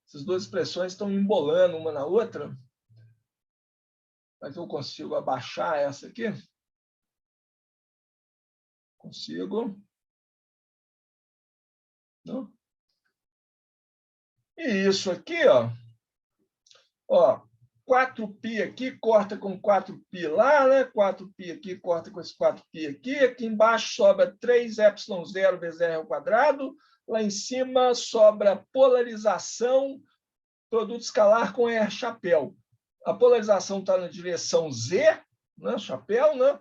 Essas duas expressões estão embolando uma na outra. Mas eu consigo abaixar essa aqui? Consigo. Não? E isso aqui, ó, 4π aqui corta com 4π lá, né? 4π aqui corta com esse 4π aqui. Aqui embaixo sobra 3ε0 vezes R ao quadrado. Lá em cima sobra polarização, produto escalar com R chapéu. A polarização está na direção Z, né? Chapéu, né?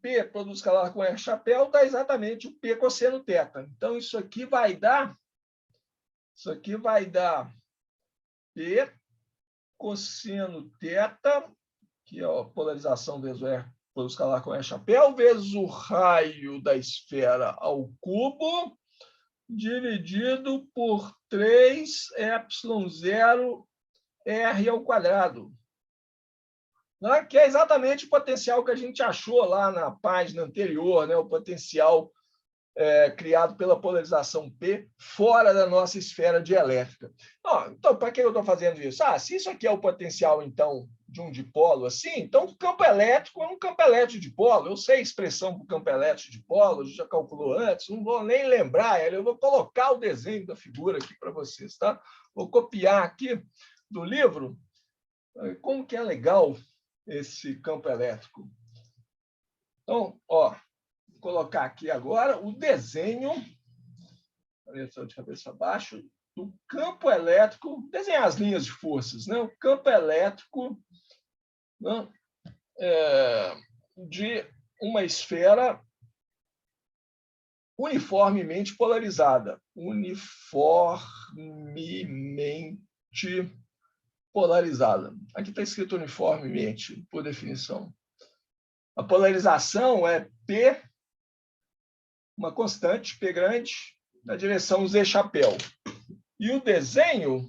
P, produto escalar com R chapéu, dá exatamente o P cosseno θ. Então, isso aqui vai dar P cosseno θ, que é a polarização vezes o R, produto escalar com R chapéu, vezes o raio da esfera ao cubo, dividido por 3ε0 R ao quadrado. Né? Que é exatamente o potencial que a gente achou lá na página anterior, né? O potencial criado pela polarização P fora da nossa esfera dielétrica. Então, para que eu estou fazendo isso? Se isso aqui é o potencial, então, de um dipolo assim, então o campo elétrico é um campo elétrico de dipolo. Eu sei a expressão para o campo elétrico de dipolo, a gente já calculou antes, não vou nem lembrar, eu vou colocar o desenho da figura aqui para vocês, tá? Vou copiar aqui do livro como que é legal esse campo elétrico. Então, vou colocar aqui agora o desenho, de cabeça abaixo, do campo elétrico, desenhar as linhas de forças, né? O campo elétrico, né? De uma esfera uniformemente polarizada. Uniformemente polarizada. Aqui está escrito uniformemente, por definição. A polarização é P, uma constante, P grande, na direção Z chapéu. E o desenho,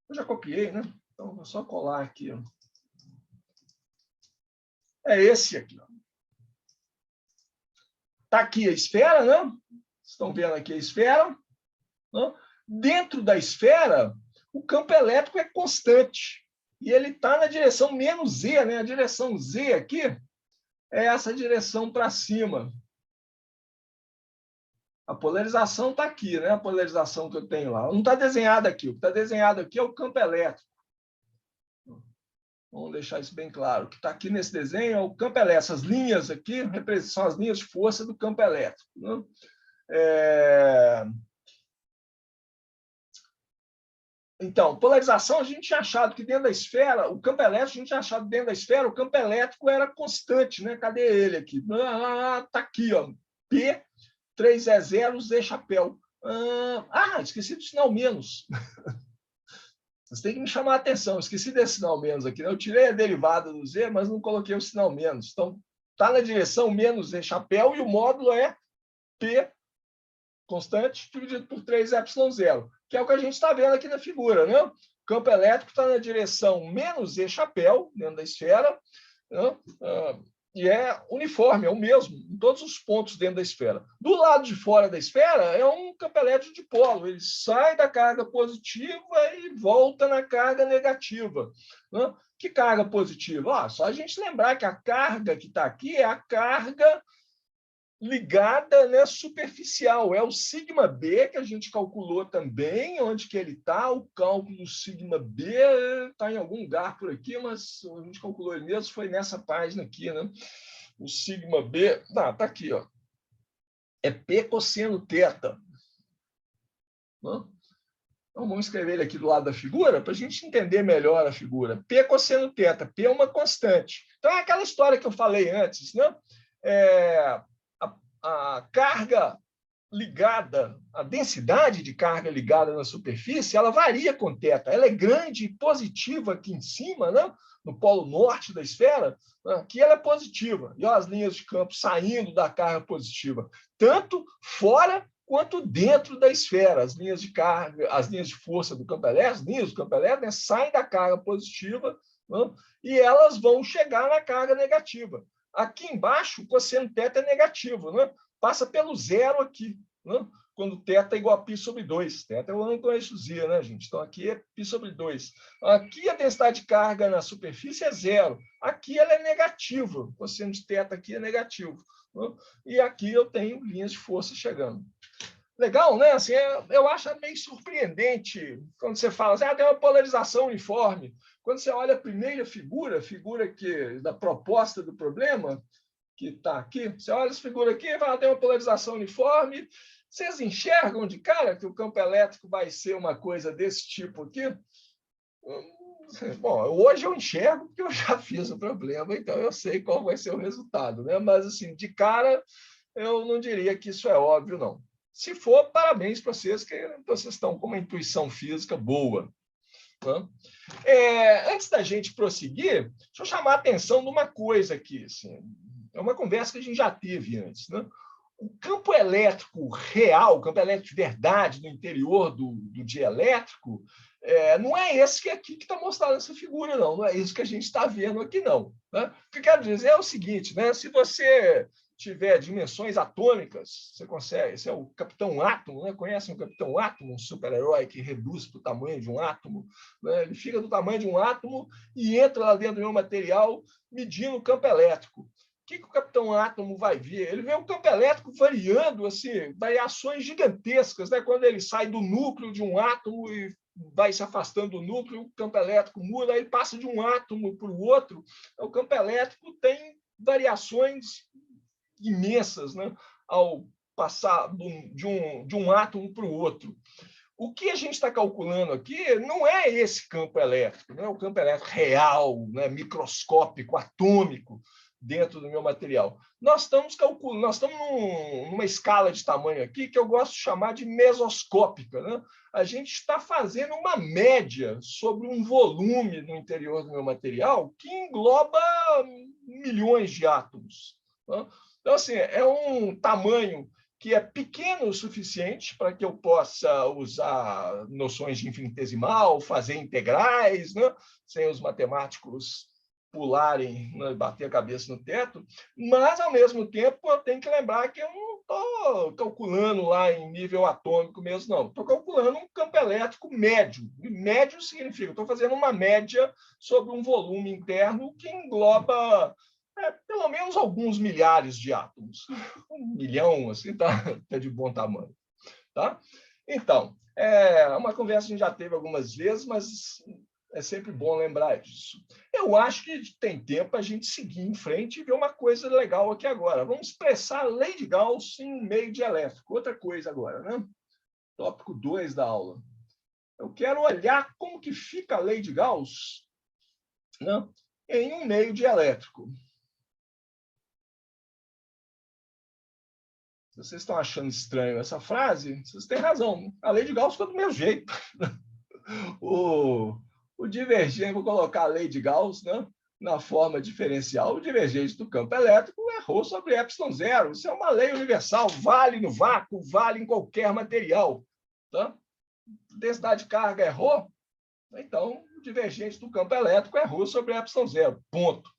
eu já copiei, né? Então, vou só colar aqui. É esse aqui. Está aqui a esfera, né? Estão vendo aqui a esfera. Né? Dentro da esfera, o campo elétrico é constante. E ele está na direção menos Z, né? A direção Z aqui é essa direção para cima. A polarização está aqui, né? A polarização que eu tenho lá. Não está desenhada aqui. O que está desenhado aqui é o campo elétrico. Vamos deixar isso bem claro. O que está aqui nesse desenho é o campo elétrico. Essas linhas aqui são as linhas de força do campo elétrico. Né? Então, polarização, a gente tinha achado que dentro da esfera, o campo elétrico, a gente tinha achado dentro da esfera, o campo elétrico era constante, né? Cadê ele aqui? Está aqui, ó. P, 3E0, Z chapéu. Esqueci do sinal menos. Vocês têm que me chamar a atenção. Esqueci desse sinal menos aqui. Eu tirei a derivada do Z, mas não coloquei o sinal menos. Então, está na direção menos Z chapéu e o módulo é P constante dividido por 3ε0, que é o que a gente está vendo aqui na figura, né? O campo elétrico está na direção menos Z chapéu, dentro da esfera, né? E é uniforme, é o mesmo, em todos os pontos dentro da esfera. Do lado de fora da esfera é um campo elétrico de polo, ele sai da carga positiva e volta na carga negativa. Né? Que carga positiva? Só a gente lembrar que a carga que está aqui é a carga ligada, né, superficial. É o sigma B que a gente calculou também, onde que ele está. O cálculo do sigma B está em algum lugar por aqui, mas a gente calculou ele mesmo, foi nessa página aqui, né? O sigma B, está aqui, ó. É P cosseno θ. Então, vamos escrever ele aqui do lado da figura para a gente entender melhor a figura. P cosseno θ. P é uma constante. Então, é aquela história que eu falei antes, né? A carga ligada, a densidade de carga ligada na superfície, ela varia com θ. Ela é grande e positiva aqui em cima, né? No polo norte da esfera, aqui ela é positiva. E ó, as linhas de campo saindo da carga positiva, tanto fora quanto dentro da esfera. As linhas de carga, as linhas de força do campo elétrico, as linhas do campo elétrico, né, saem da carga positiva, né? E elas vão chegar na carga negativa. Aqui embaixo, o cosseno θ é negativo, né? Passa pelo zero aqui, né? Quando θ é igual a π sobre 2. θ é o ângulo eixo Z, né, gente? Então, aqui é π sobre 2. Aqui a densidade de carga na superfície é zero. Aqui ela é negativa. O cosseno de θ aqui é negativo. Né? E aqui eu tenho linhas de força chegando. Legal, né? Assim, eu acho meio surpreendente quando você fala assim, tem uma polarização uniforme. Quando você olha a primeira figura da proposta do problema, que está aqui, você olha essa figura aqui e fala, tem uma polarização uniforme. Vocês enxergam de cara que o campo elétrico vai ser uma coisa desse tipo aqui? Bom, hoje eu enxergo porque eu já fiz o problema, então eu sei qual vai ser o resultado, né? Mas, assim, de cara, eu não diria que isso é óbvio, não. Se for, parabéns para vocês, que vocês estão com uma intuição física boa. Né? Antes da gente prosseguir, deixa eu chamar a atenção de uma coisa aqui. Assim, é uma conversa que a gente já teve antes. Né? O campo elétrico real, o campo elétrico de verdade no interior do dielétrico, Não é esse que aqui que está mostrado nessa figura, não. Não é isso que a gente está vendo aqui, não. Né? O que eu quero dizer é o seguinte, né? Se você tiver dimensões atômicas, você consegue. Esse é o Capitão Átomo, né? Conhecem o Capitão Átomo, um super-herói que reduz para o tamanho de um átomo? Né? Ele fica do tamanho de um átomo e entra lá dentro do meu material medindo o campo elétrico. O que o Capitão Átomo vai ver? Ele vê o campo elétrico variando, assim, variações gigantescas, né? Quando ele sai do núcleo de um átomo e vai se afastando do núcleo, o campo elétrico muda, aí ele passa de um átomo para o outro. O campo elétrico tem variações imensas, né? Ao passar de um átomo para o outro. O que a gente está calculando aqui não é esse campo elétrico, não é o campo elétrico real, né, microscópico, atômico, dentro do meu material. Nós estamos calculando, nós estamos numa escala de tamanho aqui que eu gosto de chamar de mesoscópica. Né? A gente está fazendo uma média sobre um volume no interior do meu material que engloba milhões de átomos. Né? Então, assim, é um tamanho que é pequeno o suficiente para que eu possa usar noções de infinitesimal, fazer integrais, né? Sem os matemáticos pularem, né? Bater a cabeça no teto, mas, ao mesmo tempo, eu tenho que lembrar que eu não estou calculando lá em nível atômico mesmo, não. Estou calculando um campo elétrico médio. E médio significa que estou fazendo uma média sobre um volume interno que engloba pelo menos alguns milhares de átomos. 1 milhão, assim, tá de bom tamanho. Tá? Então, é uma conversa que a gente já teve algumas vezes, mas é sempre bom lembrar disso. Eu acho que tem tempo a gente seguir em frente e ver uma coisa legal aqui agora. Vamos expressar a lei de Gauss em um meio dielétrico. Outra coisa agora, né? Tópico 2 da aula. Eu quero olhar como que fica a lei de Gauss, né, em um meio dielétrico. Vocês estão achando estranho essa frase? Vocês têm razão. A lei de Gauss ficou do mesmo jeito. O divergente, vou colocar a lei de Gauss, né, na forma diferencial. O divergente do campo elétrico é ρ sobre ε0. Isso é uma lei universal, vale no vácuo, vale em qualquer material. Tá? Densidade de carga é ρ, então o divergente do campo elétrico é ρ sobre ε0. Ponto.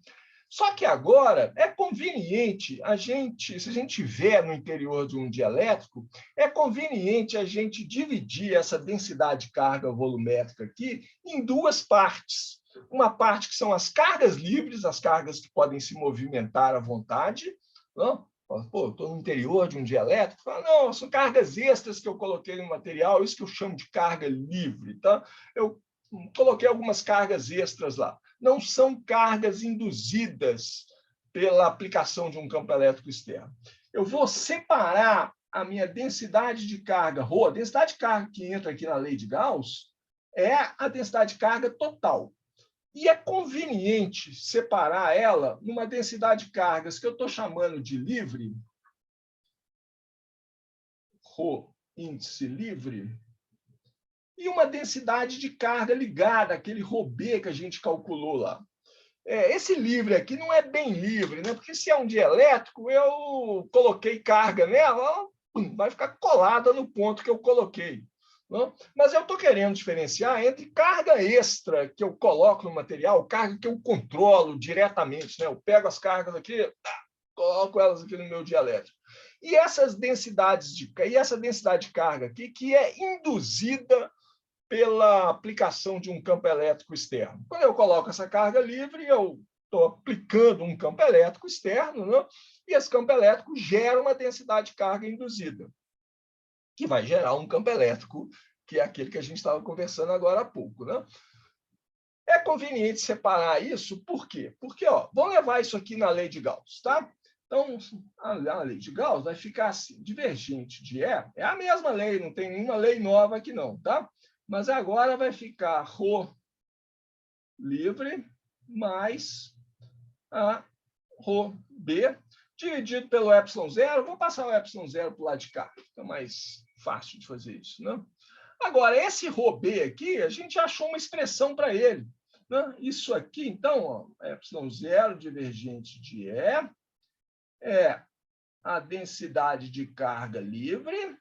Só que agora é conveniente a gente, se a gente tiver no interior de um dielétrico, é conveniente a gente dividir essa densidade de carga volumétrica aqui em duas partes. Uma parte que são as cargas livres, as cargas que podem se movimentar à vontade. Não? Pô, estou no interior de um dielétrico. Fala, não, são cargas extras que eu coloquei no material, isso que eu chamo de carga livre. Tá? Eu coloquei algumas cargas extras lá. Não são cargas induzidas pela aplicação de um campo elétrico externo. Eu vou separar a minha densidade de carga ρ, a densidade de carga que entra aqui na lei de Gauss, é a densidade de carga total. E é conveniente separar ela numa densidade de cargas que eu estou chamando de livre, ρ, índice livre, e uma densidade de carga ligada, aquele ρB que a gente calculou lá. Esse livre aqui não é bem livre, né? Porque se é um dielétrico, eu coloquei carga nela, ela vai ficar colada no ponto que eu coloquei. Não? Mas eu estou querendo diferenciar entre carga extra que eu coloco no material, carga que eu controlo diretamente. Né? Eu pego as cargas aqui, coloco elas aqui no meu dielétrico. E essa densidade de carga aqui, que é induzida pela aplicação de um campo elétrico externo. Quando eu coloco essa carga livre, eu estou aplicando um campo elétrico externo, né? E esse campo elétrico gera uma densidade de carga induzida, que vai gerar um campo elétrico, que é aquele que a gente estava conversando agora há pouco. Né? É conveniente separar isso, por quê? Porque, vamos levar isso aqui na lei de Gauss, tá? Então, a lei de Gauss vai ficar assim, divergente de E, é a mesma lei, não tem nenhuma lei nova aqui não, tá? Mas agora vai ficar ρ livre mais a ρB dividido pelo ε0. Vou passar o ε0 para o lado de cá, fica mais fácil de fazer isso. Né? Agora, esse ρB aqui, a gente achou uma expressão para ele. Né? Isso aqui, então, ε0 divergente de E é a densidade de carga livre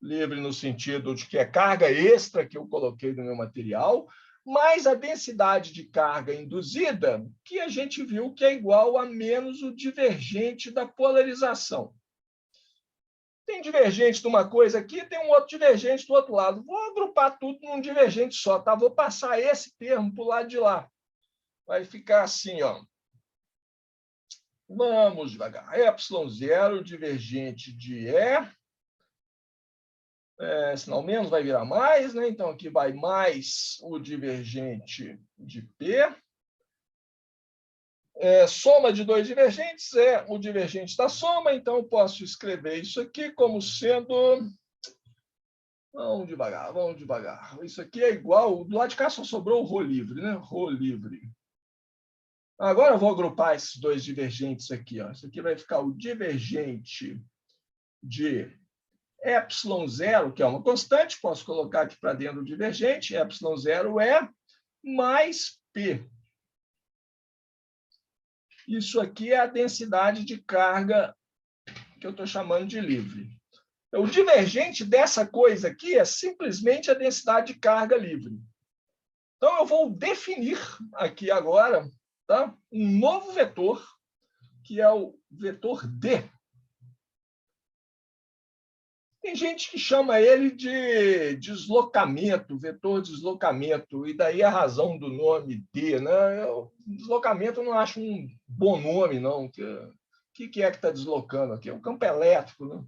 livre no sentido de que é carga extra que eu coloquei no meu material, mais a densidade de carga induzida, que a gente viu que é igual a menos o divergente da polarização. Tem divergente de uma coisa aqui, tem um outro divergente do outro lado. Vou agrupar tudo num divergente só, tá? Vou passar esse termo para o lado de lá. Vai ficar assim, ó. Vamos devagar. ε0 divergente de sinal menos vai virar mais, né? Então, aqui vai mais o divergente de P. Soma de dois divergentes é o divergente da soma, então eu posso escrever isso aqui como sendo... Vamos devagar, vamos devagar. Isso aqui é igual... Do lado de cá só sobrou o ρ livre, né? ρ livre. Agora eu vou agrupar esses dois divergentes aqui. Ó. Isso aqui vai ficar o divergente de ε0, que é uma constante, posso colocar aqui para dentro do divergente, ε0 é mais P. Isso aqui é a densidade de carga que eu estou chamando de livre. O divergente dessa coisa aqui é simplesmente a densidade de carga livre. Então, eu vou definir aqui agora, tá, um novo vetor, que é o vetor D. Tem gente que chama ele de deslocamento, vetor deslocamento, e daí a razão do nome D. Né? Deslocamento eu não acho um bom nome, não. O que é que está deslocando aqui? É o campo elétrico. Né?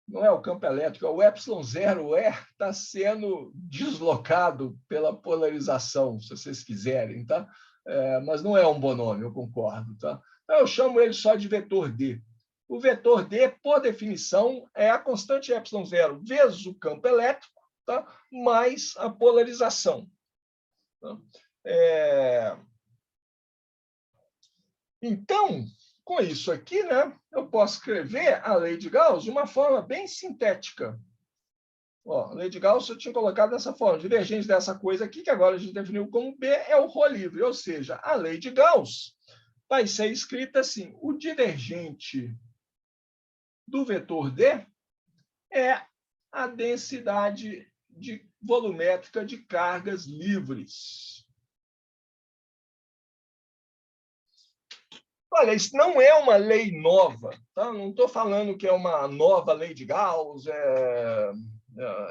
Não é o campo elétrico, é o ε0 está sendo deslocado pela polarização, se vocês quiserem. Tá? Mas não é um bom nome, eu concordo. Tá? Então, eu chamo ele só de vetor D. O vetor D, por definição, é a constante ε0 vezes o campo elétrico, tá? Mais a polarização. Tá? Então, com isso aqui, né, eu posso escrever a lei de Gauss de uma forma bem sintética. Ó, a lei de Gauss eu tinha colocado dessa forma, divergente dessa coisa aqui, que agora a gente definiu como B, é o ρ livre, ou seja, a lei de Gauss vai ser escrita assim, o divergente do vetor D é a densidade volumétrica de cargas livres. Olha, isso não é uma lei nova, tá? Não estou falando que é uma nova lei de Gauss, é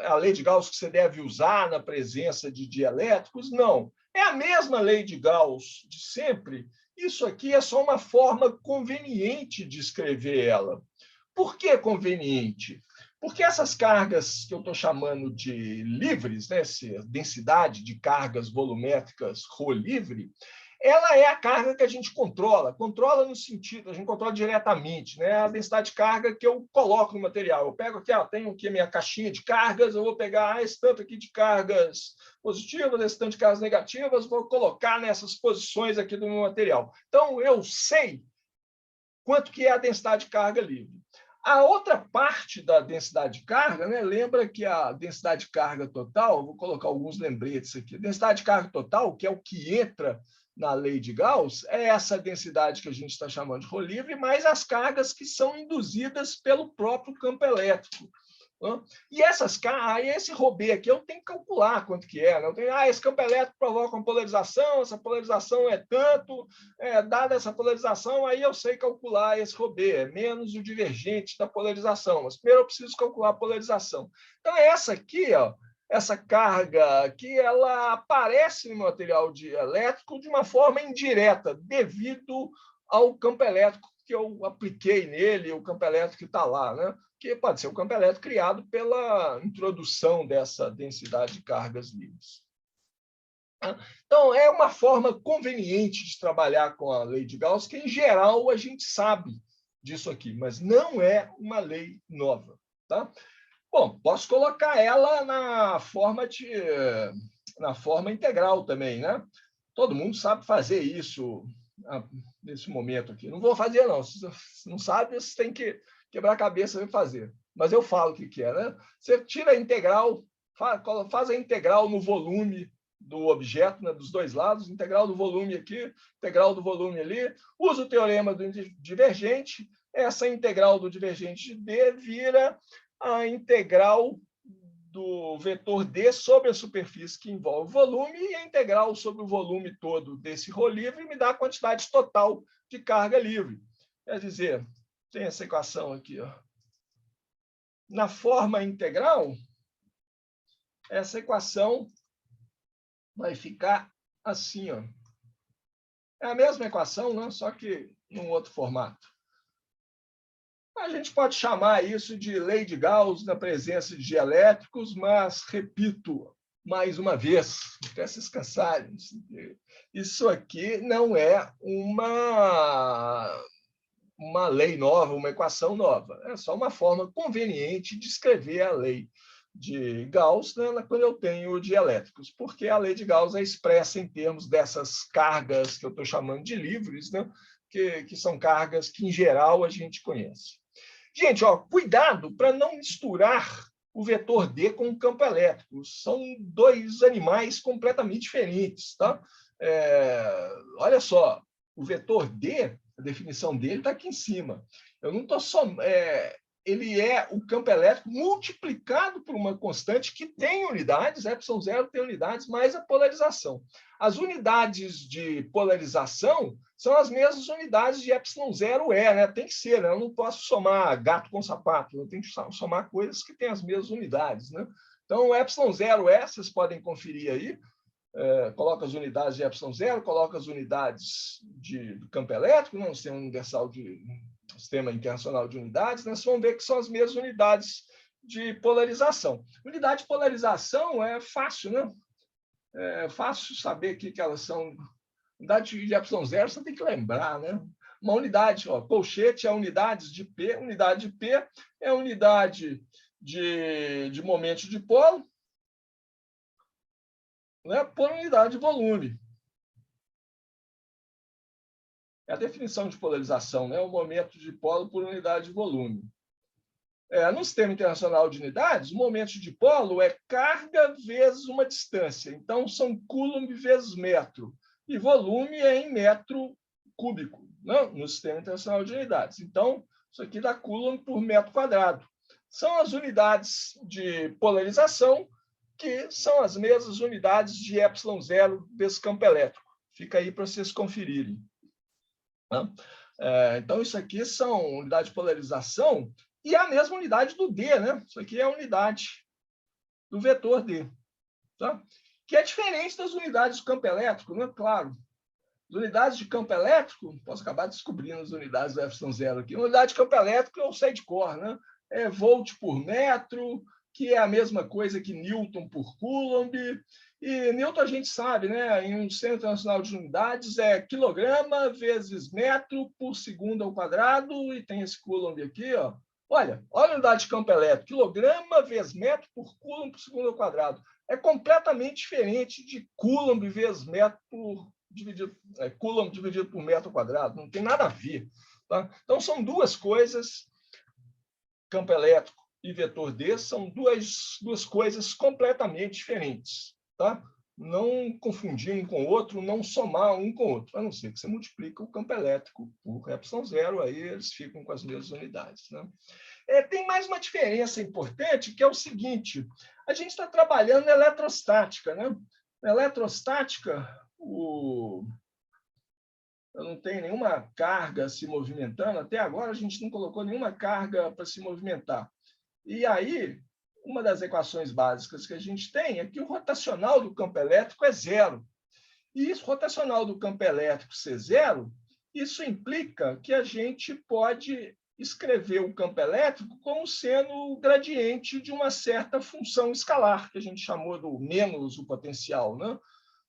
a lei de Gauss que você deve usar na presença de dielétricos, não. É a mesma lei de Gauss de sempre. Isso aqui é só uma forma conveniente de escrever ela. Por que conveniente? Porque essas cargas que eu estou chamando de livres, né, essa densidade de cargas volumétricas ρ livre, ela é a carga que a gente controla no sentido, a gente controla diretamente, né? A densidade de carga que eu coloco no material. Eu pego aqui, tenho aqui a minha caixinha de cargas, eu vou pegar esse tanto aqui de cargas positivas, esse tanto de cargas negativas, vou colocar nessas posições aqui do meu material. Então, eu sei quanto que é a densidade de carga livre. A outra parte da densidade de carga, né, lembra que a densidade de carga total, vou colocar alguns lembretes aqui, a densidade de carga total, que é o que entra na lei de Gauss, é essa densidade que a gente está chamando de ρ livre, mais as cargas que são induzidas pelo próprio campo elétrico. E essas cargas, esse ρB aqui, eu tenho que calcular quanto que é. Né? Eu tenho, esse campo elétrico provoca uma polarização, essa polarização é tanto, dada essa polarização, aí eu sei calcular esse ρB, é menos o divergente da polarização. Mas primeiro eu preciso calcular a polarização. Então, essa aqui, ó, essa carga aqui, ela aparece no material elétrico de uma forma indireta, devido ao campo elétrico que eu apliquei nele, o campo elétrico que está lá, né? Que pode ser o campo elétrico criado pela introdução dessa densidade de cargas livres. Então, é uma forma conveniente de trabalhar com a lei de Gauss, que, em geral, a gente sabe disso aqui, mas não é uma lei nova. Tá? Bom, posso colocar ela na forma integral também, né? Todo mundo sabe fazer isso nesse momento aqui. Não vou fazer, não. Se não sabe, você tem que quebrar a cabeça e fazer. Mas eu falo o que é, né? Você tira a integral, faz a integral no volume do objeto, né, dos dois lados, integral do volume aqui, integral do volume ali, usa o teorema do divergente, essa integral do divergente de D vira a integral do vetor D sobre a superfície que envolve o volume, e a integral sobre o volume todo desse ρ livre me dá a quantidade total de carga livre. Quer dizer, tem essa equação aqui, ó. Na forma integral, essa equação vai ficar assim, ó. É a mesma equação, né? Só que num outro formato. A gente pode chamar isso de lei de Gauss na presença de dielétricos, mas, repito, mais uma vez, até se descansarem, isso aqui não é uma lei nova, uma equação nova. É só uma forma conveniente de escrever a lei de Gauss, né, quando eu tenho dielétricos, porque a lei de Gauss é expressa em termos dessas cargas que eu estou chamando de livres, né, que são cargas que, em geral, a gente conhece. Gente, ó, cuidado para não misturar o vetor D com o campo elétrico. São dois animais completamente diferentes. Tá? Olha só, o vetor D, a definição dele está aqui em cima. Eu não estou só... ele é o campo elétrico multiplicado por uma constante que tem unidades, ε0 tem unidades, mais a polarização. As unidades de polarização são as mesmas unidades de ε0E, né? Tem que ser, né? Eu não posso somar gato com sapato, eu tenho que somar coisas que têm as mesmas unidades, né? Então, ε0E, vocês podem conferir aí, coloca as unidades de ε0, coloca as unidades do campo elétrico, né? No sistema universal Sistema Internacional de Unidades, nós vamos ver que são as mesmas unidades de polarização. Unidade de polarização é fácil, né? É fácil saber que elas são. Unidade de ε0 você tem que lembrar, né? Uma unidade, ó, colchete é unidades de P, unidade de P é unidade de momento de polo, né, por unidade de volume. É a definição de polarização, né? O momento de polo por unidade de volume. No Sistema Internacional de Unidades, o momento de polo é carga vezes uma distância. Então, são coulomb vezes metro. E volume é em metro cúbico, né? No Sistema Internacional de Unidades. Então, isso aqui dá coulomb por metro quadrado. São as unidades de polarização, que são as mesmas unidades de ε0 desse campo elétrico. Fica aí para vocês conferirem. Então, isso aqui são unidades de polarização e a mesma unidade do D, né? Isso aqui é a unidade do vetor D, tá? Que é diferente das unidades de campo elétrico, né? Claro. As unidades de campo elétrico, posso acabar descobrindo as unidades do ε0 aqui. Unidade de campo elétrico eu sei de cor, né? É volt por metro, que é a mesma coisa que Newton por Coulomb. E Newton a gente sabe, né? Em um Sistema Internacional de Unidades é quilograma vezes metro por segundo ao quadrado, e tem esse Coulomb aqui, ó. Olha a unidade de campo elétrico, quilograma vezes metro por Coulomb por segundo ao quadrado. É completamente diferente de Coulomb vezes metro Coulomb dividido por metro quadrado. Não tem nada a ver. Tá? Então, são duas coisas, campo elétrico e vetor D, são duas coisas completamente diferentes. Tá? Não confundir um com o outro, não somar um com o outro, a não ser que você multiplica o campo elétrico por ε0, aí eles ficam com as mesmas unidades. Né? Tem mais uma diferença importante, que é o seguinte: a gente está trabalhando na eletrostática. Né? Na eletrostática, eu não tenho nenhuma carga se movimentando, até agora a gente não colocou nenhuma carga para se movimentar. E aí, uma das equações básicas que a gente tem é que o rotacional do campo elétrico é zero. E isso, rotacional do campo elétrico ser zero, isso implica que a gente pode escrever o campo elétrico como sendo o gradiente de uma certa função escalar, que a gente chamou do menos o potencial, né?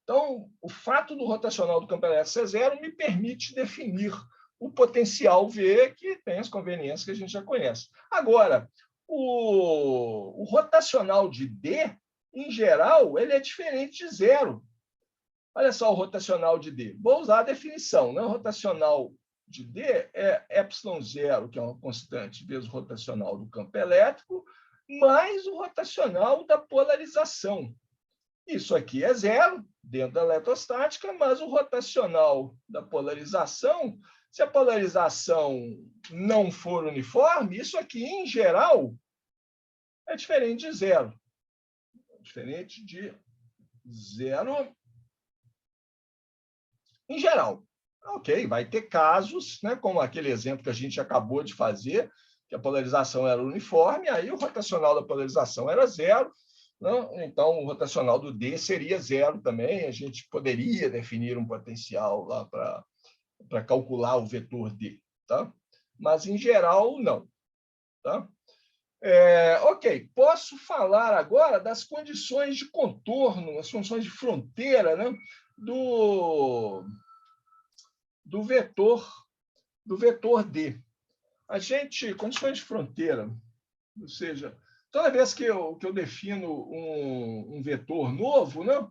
Então, o fato do rotacional do campo elétrico ser zero me permite definir o potencial V, que tem as conveniências que a gente já conhece. Agora, o rotacional de D, em geral, ele é diferente de zero. Olha só o rotacional de D. Vou usar a definição. Né? O rotacional de D é ε0, que é uma constante, vezes o rotacional do campo elétrico, mais o rotacional da polarização. Isso aqui é zero, dentro da eletrostática, mas o rotacional da polarização Se a polarização não for uniforme, isso aqui, em geral, é diferente de zero. Diferente de zero em geral. Ok, vai ter casos, né, como aquele exemplo que a gente acabou de fazer, que a polarização era uniforme, aí o rotacional da polarização era zero, né? Então o rotacional do D seria zero também, a gente poderia definir um potencial lá para calcular o vetor D, tá? Mas, em geral, não. Tá? Ok, posso falar agora das condições de contorno, as condições de fronteira, né, do vetor D. A gente, condições de fronteira, ou seja, toda vez que eu defino um vetor novo, né,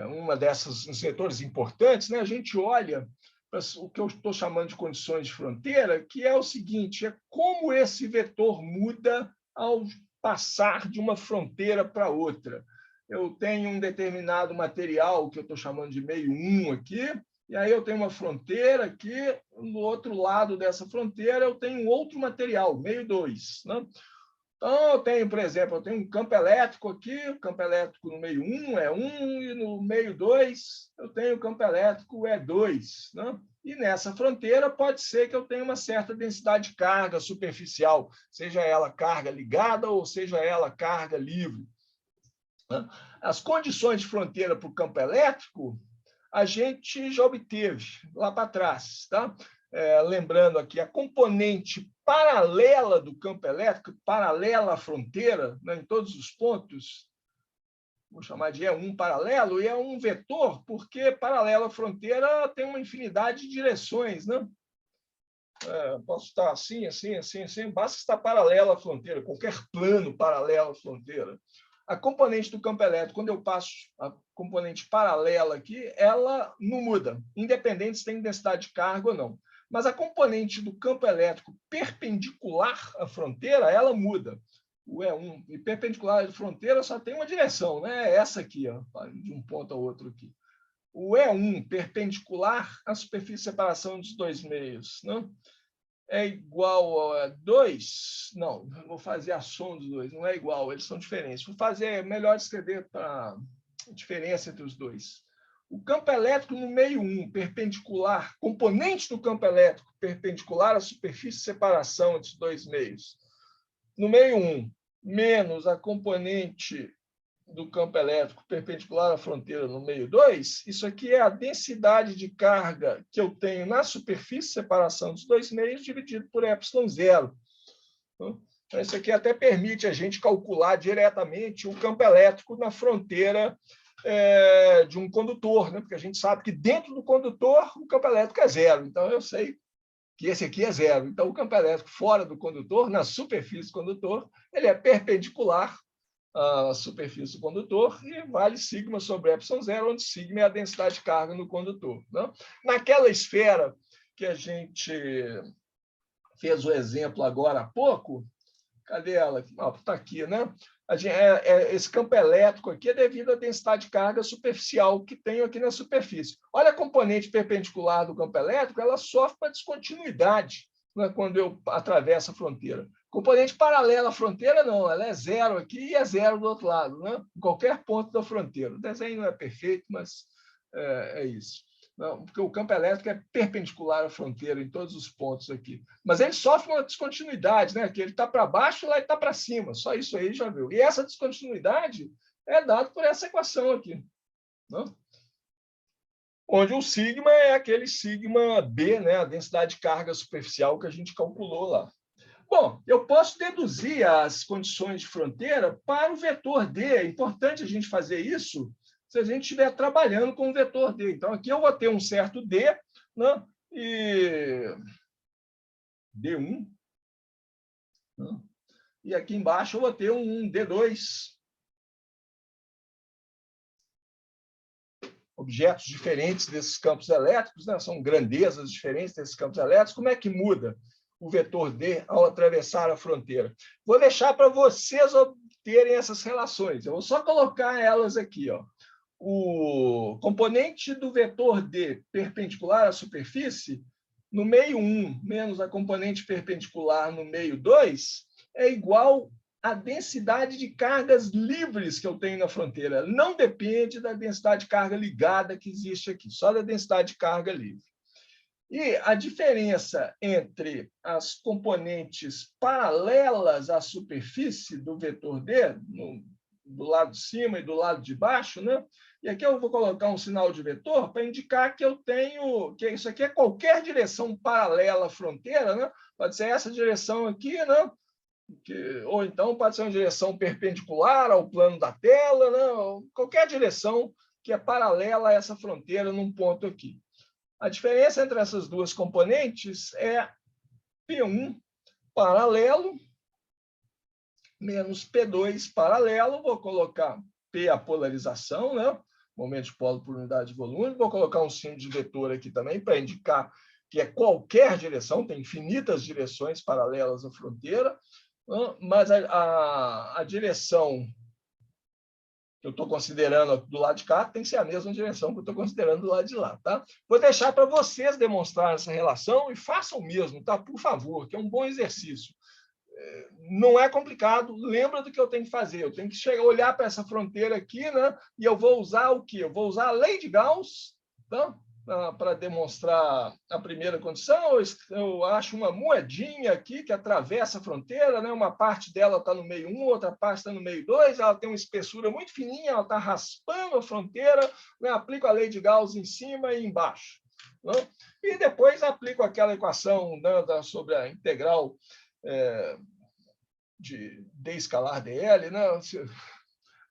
uma dessas vetores importantes, né, a gente olha para o que eu estou chamando de condições de fronteira, que é o seguinte, é como esse vetor muda ao passar de uma fronteira para outra. Eu tenho um determinado material que eu estou chamando de meio 1 aqui, e aí eu tenho uma fronteira aqui, no outro lado dessa fronteira eu tenho outro material, meio 2. Né? Então, eu tenho, por exemplo, eu tenho um campo elétrico aqui, o campo elétrico no meio 1 é 1, e no meio 2 eu tenho o campo elétrico é 2. Né? E nessa fronteira pode ser que eu tenha uma certa densidade de carga superficial, seja ela carga ligada ou seja ela carga livre. Né? As condições de fronteira para o campo elétrico, a gente já obteve lá para trás. Tá? Lembrando aqui, a componente paralela do campo elétrico, paralela à fronteira, né, em todos os pontos, vou chamar de E1 paralelo, e é um vetor, porque paralelo à fronteira tem uma infinidade de direções. Né? Posso estar assim, assim, assim, assim, basta estar paralelo à fronteira, qualquer plano paralelo à fronteira. A componente do campo elétrico, quando eu passo a componente paralela aqui, ela não muda, independente se tem densidade de carga ou não. Mas a componente do campo elétrico perpendicular à fronteira, ela muda. O E1 e perpendicular à fronteira só tem uma direção, né? Essa aqui, ó, de um ponto ao outro aqui. O E1 perpendicular à superfície de separação dos dois meios, né? É igual a 2? Não, vou fazer a soma dos dois. Não é igual, eles são diferentes. Vou fazer, melhor escrever para a diferença entre os dois. O campo elétrico no meio 1, perpendicular, componente do campo elétrico perpendicular à superfície de separação entre os dois meios. No meio 1, menos a componente do campo elétrico perpendicular à fronteira no meio 2, isso aqui é a densidade de carga que eu tenho na superfície de separação dos dois meios dividido por ε0. Então, isso aqui até permite a gente calcular diretamente o campo elétrico na fronteira de um condutor, né? Porque a gente sabe que dentro do condutor o campo elétrico é zero. Então, eu sei que esse aqui é zero. Então, o campo elétrico fora do condutor, na superfície do condutor, ele é perpendicular a superfície do condutor e vale sigma sobre ε0, onde sigma é a densidade de carga no condutor. Né? Naquela esfera que a gente fez o exemplo agora há pouco, cadê ela? Está aqui, né? Esse campo elétrico aqui é devido à densidade de carga superficial que tenho aqui na superfície. Olha a componente perpendicular do campo elétrico, ela sofre uma descontinuidade, né, quando eu atravesso a fronteira. Componente paralela à fronteira, não, ela é zero aqui e é zero do outro lado, né? Em qualquer ponto da fronteira. O desenho não é perfeito, mas é isso. Não, porque o campo elétrico é perpendicular à fronteira em todos os pontos aqui. Mas ele sofre uma descontinuidade, né? Que ele está para baixo e lá ele está para cima. Só isso aí já viu. E essa descontinuidade é dada por essa equação aqui. Né? Onde o sigma é aquele sigma B, né? A densidade de carga superficial que a gente calculou lá. Bom, eu posso deduzir as condições de fronteira para o vetor D. É importante a gente fazer isso se a gente estiver trabalhando com o vetor D. Então, aqui eu vou ter um certo D, né? E D1. Né? E aqui embaixo eu vou ter um D2. Objetos diferentes desses campos elétricos, né? São grandezas diferentes desses campos elétricos. Como é que muda o vetor D ao atravessar a fronteira? Vou deixar para vocês obterem essas relações. Eu vou só colocar elas aqui. Ó. O componente do vetor D perpendicular à superfície no meio 1 menos a componente perpendicular no meio 2 é igual à densidade de cargas livres que eu tenho na fronteira. Não depende da densidade de carga ligada que existe aqui, só da densidade de carga livre. E a diferença entre as componentes paralelas à superfície do vetor D, do lado de cima e do lado de baixo, né? E aqui eu vou colocar um sinal de vetor para indicar que eu tenho, que isso aqui é qualquer direção paralela à fronteira, né? Pode ser essa direção aqui, né? Ou então pode ser uma direção perpendicular ao plano da tela, né? Qualquer direção que é paralela a essa fronteira num ponto aqui. A diferença entre essas duas componentes é P1 paralelo menos P2 paralelo. Vou colocar P a polarização, né? Momento de polo por unidade de volume. Vou colocar um signo de vetor aqui também para indicar que é qualquer direção, tem infinitas direções paralelas à fronteira, mas a direção que eu estou considerando do lado de cá tem que ser a mesma direção que eu estou considerando do lado de lá, tá? Vou deixar para vocês demonstrar essa relação e façam mesmo, tá? Por favor, que é um bom exercício. Não é complicado, lembra do que eu tenho que fazer. Eu tenho que chegar, olhar para essa fronteira aqui, né? E eu vou usar o quê? Eu vou usar a lei de Gauss, tá? Para demonstrar a primeira condição. Eu acho uma moedinha aqui que atravessa a fronteira, né? Uma parte dela está no meio 1, outra parte está no meio 2, ela tem uma espessura muito fininha, ela está raspando a fronteira, né? Aplico a lei de Gauss em cima e embaixo, né? E depois aplico aquela equação, né, sobre a integral de D escalar dl, né?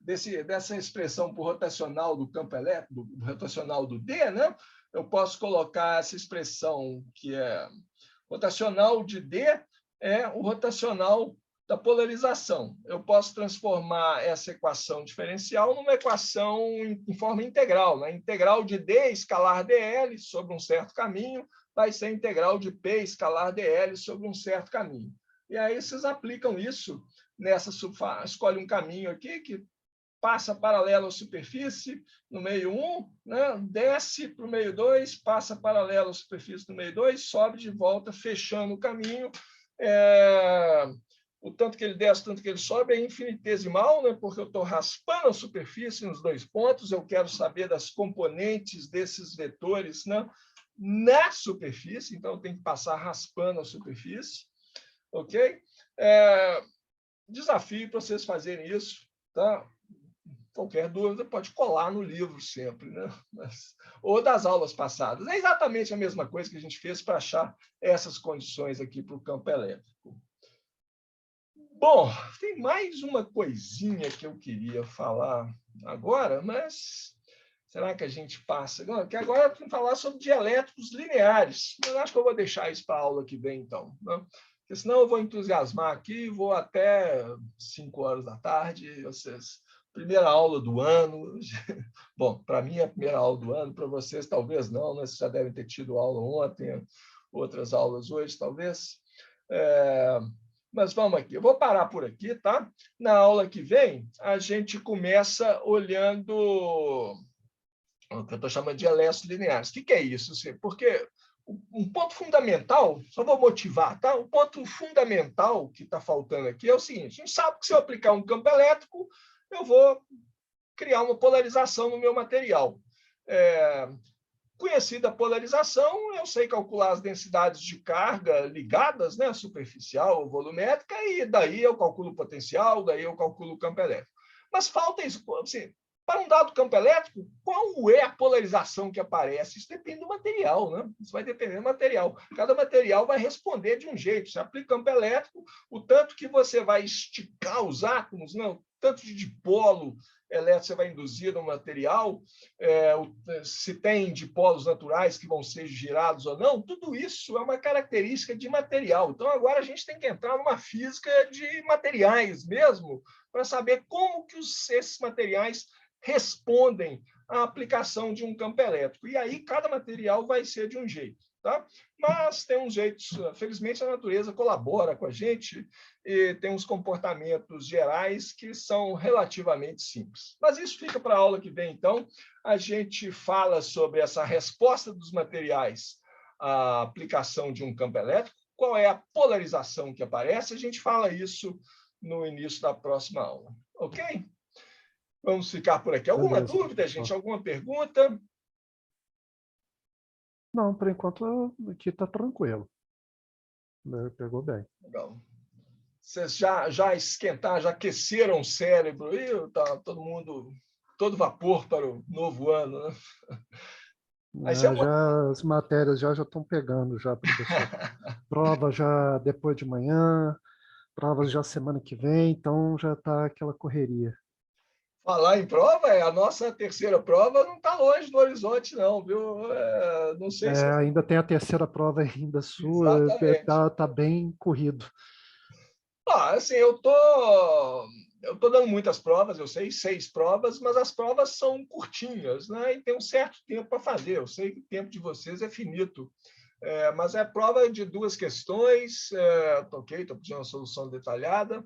Dessa expressão por rotacional do campo elétrico, do rotacional do D, né? Eu posso colocar essa expressão que é rotacional de D, é o rotacional da polarização. Eu posso transformar essa equação diferencial numa equação em forma integral, né? Integral de D escalar dl sobre um certo caminho vai ser integral de P escalar dl sobre um certo caminho. E aí vocês aplicam isso nessa, escolhe um caminho aqui que passa paralelo à superfície no meio 1, né? Desce para o meio 2, passa paralelo à superfície no meio 2, sobe de volta, fechando o caminho. O tanto que ele desce, o tanto que ele sobe é infinitesimal, né? Porque eu estou raspando a superfície nos dois pontos, eu quero saber das componentes desses vetores, né? Na superfície, então eu tenho que passar raspando a superfície. Ok? Desafio para vocês fazerem isso, tá? Qualquer dúvida pode colar no livro sempre, né? Ou das aulas passadas. É exatamente a mesma coisa que a gente fez para achar essas condições aqui para o campo elétrico. Bom, tem mais uma coisinha que eu queria falar agora, mas será que a gente passa? Que agora eu tenho que falar sobre dielétricos lineares. Eu acho que eu vou deixar isso para a aula que vem, então, né? Porque senão eu vou entusiasmar aqui, vou até 5 horas da tarde, vocês... Primeira aula do ano. Bom, para mim é a primeira aula do ano, para vocês talvez não, né? Vocês já devem ter tido aula ontem, outras aulas hoje, talvez. Mas vamos aqui. Eu vou parar por aqui, tá? Na aula que vem, a gente começa olhando o que eu estou chamando de dielétricos lineares. O que é isso? Porque um ponto fundamental, só vou motivar, tá? O ponto fundamental que está faltando aqui é o seguinte: a gente sabe que se eu aplicar um campo elétrico, eu vou criar uma polarização no meu material. Conhecida a polarização, eu sei calcular as densidades de carga ligadas, né, superficial ou volumétrica, e daí eu calculo o potencial, daí eu calculo o campo elétrico. Mas falta isso. Assim, para um dado campo elétrico, qual é a polarização que aparece? Isso depende do material, né? Isso vai depender do material. Cada material vai responder de um jeito. Você aplica campo elétrico, o tanto que você vai esticar os átomos, né? O tanto de dipolo elétrico você vai induzir no material, se tem dipolos naturais que vão ser girados ou não, tudo isso é uma característica de material. Então, agora a gente tem que entrar numa física de materiais mesmo, para saber como que esses materiais respondem à aplicação de um campo elétrico. E aí, cada material vai ser de um jeito. Tá? Mas tem uns jeitos, felizmente a natureza colabora com a gente e tem uns comportamentos gerais que são relativamente simples. Mas isso fica para a aula que vem, então. A gente fala sobre essa resposta dos materiais a aplicação de um campo elétrico, qual é a polarização que aparece. A gente fala isso no início da próxima aula. Ok? Vamos ficar por aqui. Alguma Beleza, dúvida, professor. gente? Alguma pergunta? Não, por enquanto aqui está tranquilo. Pegou bem. Legal. Vocês já esquentaram, já aqueceram o cérebro e está todo mundo, todo vapor para o novo ano, né? Mas é uma... Já as matérias já estão pegando, já, professor. Prova já depois de manhã, provas já semana que vem, então já está aquela correria. Falar em prova, a nossa terceira prova não está longe do horizonte, não, viu? Não sei se... Ainda tem a terceira prova ainda sua, Exatamente. tá bem corrido. Assim, eu tô dando muitas provas, eu sei, 6 provas, mas as provas são curtinhas, né? E tem um certo tempo para fazer. Eu sei que o tempo de vocês é finito. Mas é prova de 2 questões, ok, estou pedindo uma solução detalhada.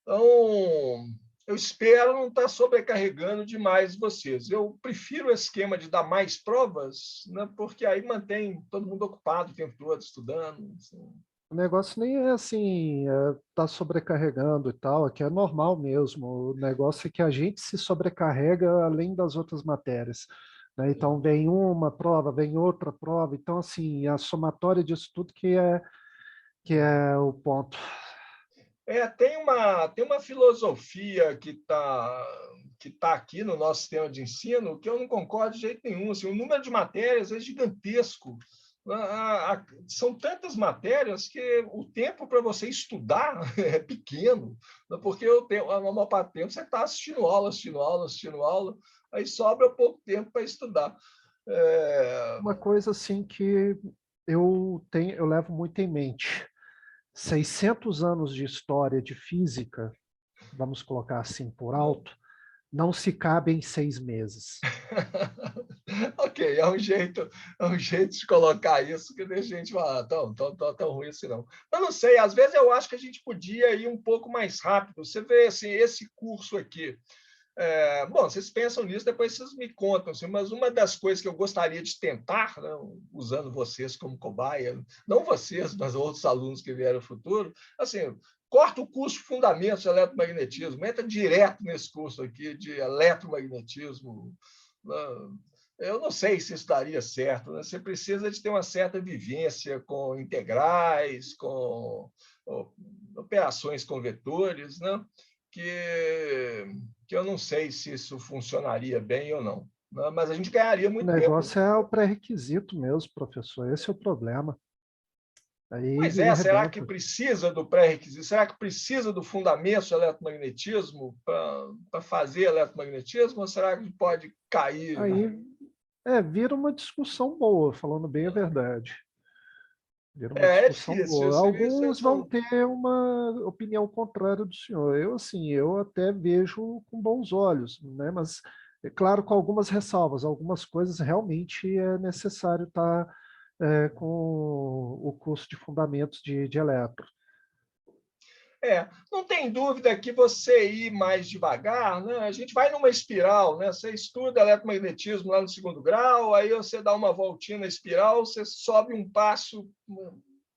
Então, eu espero não estar sobrecarregando demais vocês. Eu prefiro o esquema de dar mais provas, né, porque aí mantém todo mundo ocupado o tempo todo, estudando. Assim. O negócio nem é assim, tá sobrecarregando e tal, aqui é normal mesmo. O negócio é que a gente se sobrecarrega além das outras matérias, né? Então vem uma prova, vem outra prova, então assim, a somatória disso tudo que é o ponto. Tem uma filosofia que tá aqui no nosso sistema de ensino que eu não concordo de jeito nenhum. Assim, o número de matérias é gigantesco. São tantas matérias que o tempo para você estudar é pequeno, porque a maior parte do tempo você está assistindo aula, aí sobra pouco tempo para estudar. Uma coisa assim que eu levo muito em mente. 600 anos de história de física, vamos colocar assim por alto, não se cabe em 6 meses. Ok, é um jeito de colocar isso que deixa a gente falar, tão ruim assim não. Eu não sei, às vezes eu acho que a gente podia ir um pouco mais rápido. Você vê assim, esse curso aqui. Bom, vocês pensam nisso, depois vocês me contam, assim, mas uma das coisas que eu gostaria de tentar, né, usando vocês como cobaia, não vocês, mas outros alunos que vieram no futuro, assim, corta o curso de Fundamentos de Eletromagnetismo, entra direto nesse curso aqui de eletromagnetismo. Né? Eu não sei se isso daria certo, né? Você precisa de ter uma certa vivência com integrais, com operações com vetores, né? que eu não sei se isso funcionaria bem ou não, né? Mas a gente ganharia O muito tempo. negócio é o pré-requisito mesmo, professor. Esse é o problema. Aí Pois será que arrebenta. precisa do pré-requisito? Será que precisa do fundamento de eletromagnetismo para fazer eletromagnetismo? Ou será que pode cair? Aí vira uma discussão boa, falando bem a verdade. Vira uma É discussão difícil. boa. Isso Alguns vão são... ter uma opinião contrária do senhor. Eu, assim, eu até vejo com bons olhos, né? Mas, é claro, com algumas ressalvas. Algumas coisas realmente é necessário estar com o curso de fundamentos de eletro. Não tem dúvida que você ir mais devagar, né? A gente vai numa espiral, né? Você estuda eletromagnetismo lá no 2º grau, aí você dá uma voltinha na espiral, você sobe um passo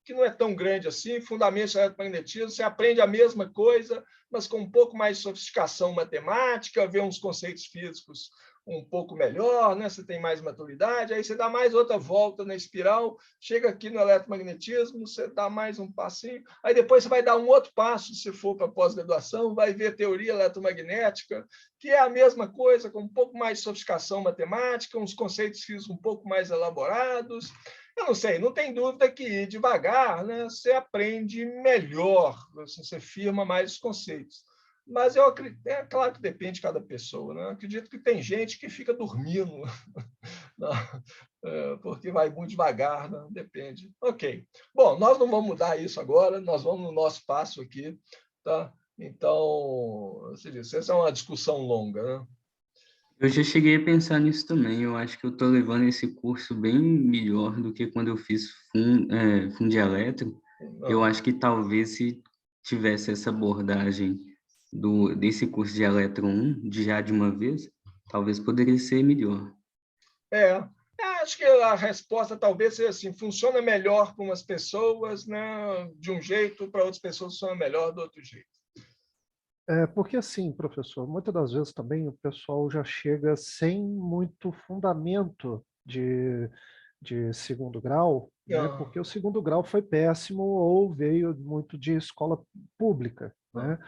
que não é tão grande assim, fundamentos de eletromagnetismo, você aprende a mesma coisa, mas com um pouco mais de sofisticação matemática, vê uns conceitos físicos um pouco melhor, né? Você tem mais maturidade, aí você dá mais outra volta na espiral, chega aqui no eletromagnetismo, você dá mais um passinho, aí depois você vai dar um outro passo, se for para pós-graduação, vai ver teoria eletromagnética, que é a mesma coisa, com um pouco mais de sofisticação matemática, uns conceitos físicos um pouco mais elaborados. Eu não sei, não tem dúvida que ir devagar, né, você aprende melhor, você firma mais os conceitos. Mas eu acredito, é claro que depende de cada pessoa. Né? Eu acredito que tem gente que fica dormindo, porque vai muito devagar, né? Depende. Ok. Bom, nós não vamos mudar isso agora, nós vamos no nosso passo aqui. Tá? Então, essa é uma discussão longa. Né? Eu já cheguei a pensar nisso também. Eu acho que eu estou levando esse curso bem melhor do que quando eu fiz Fundeletro. Eu Não. acho que talvez se tivesse essa abordagem desse curso de Eletro 1, já de uma vez, talvez poderia ser melhor. É, acho que a resposta talvez seja assim, funciona melhor para umas pessoas, né, de um jeito, para outras pessoas funciona melhor do outro jeito. Porque assim, professor, muitas das vezes também o pessoal já chega sem muito fundamento de segundo grau, né? Ah, Porque o segundo grau foi péssimo ou veio muito de escola pública, ah. né?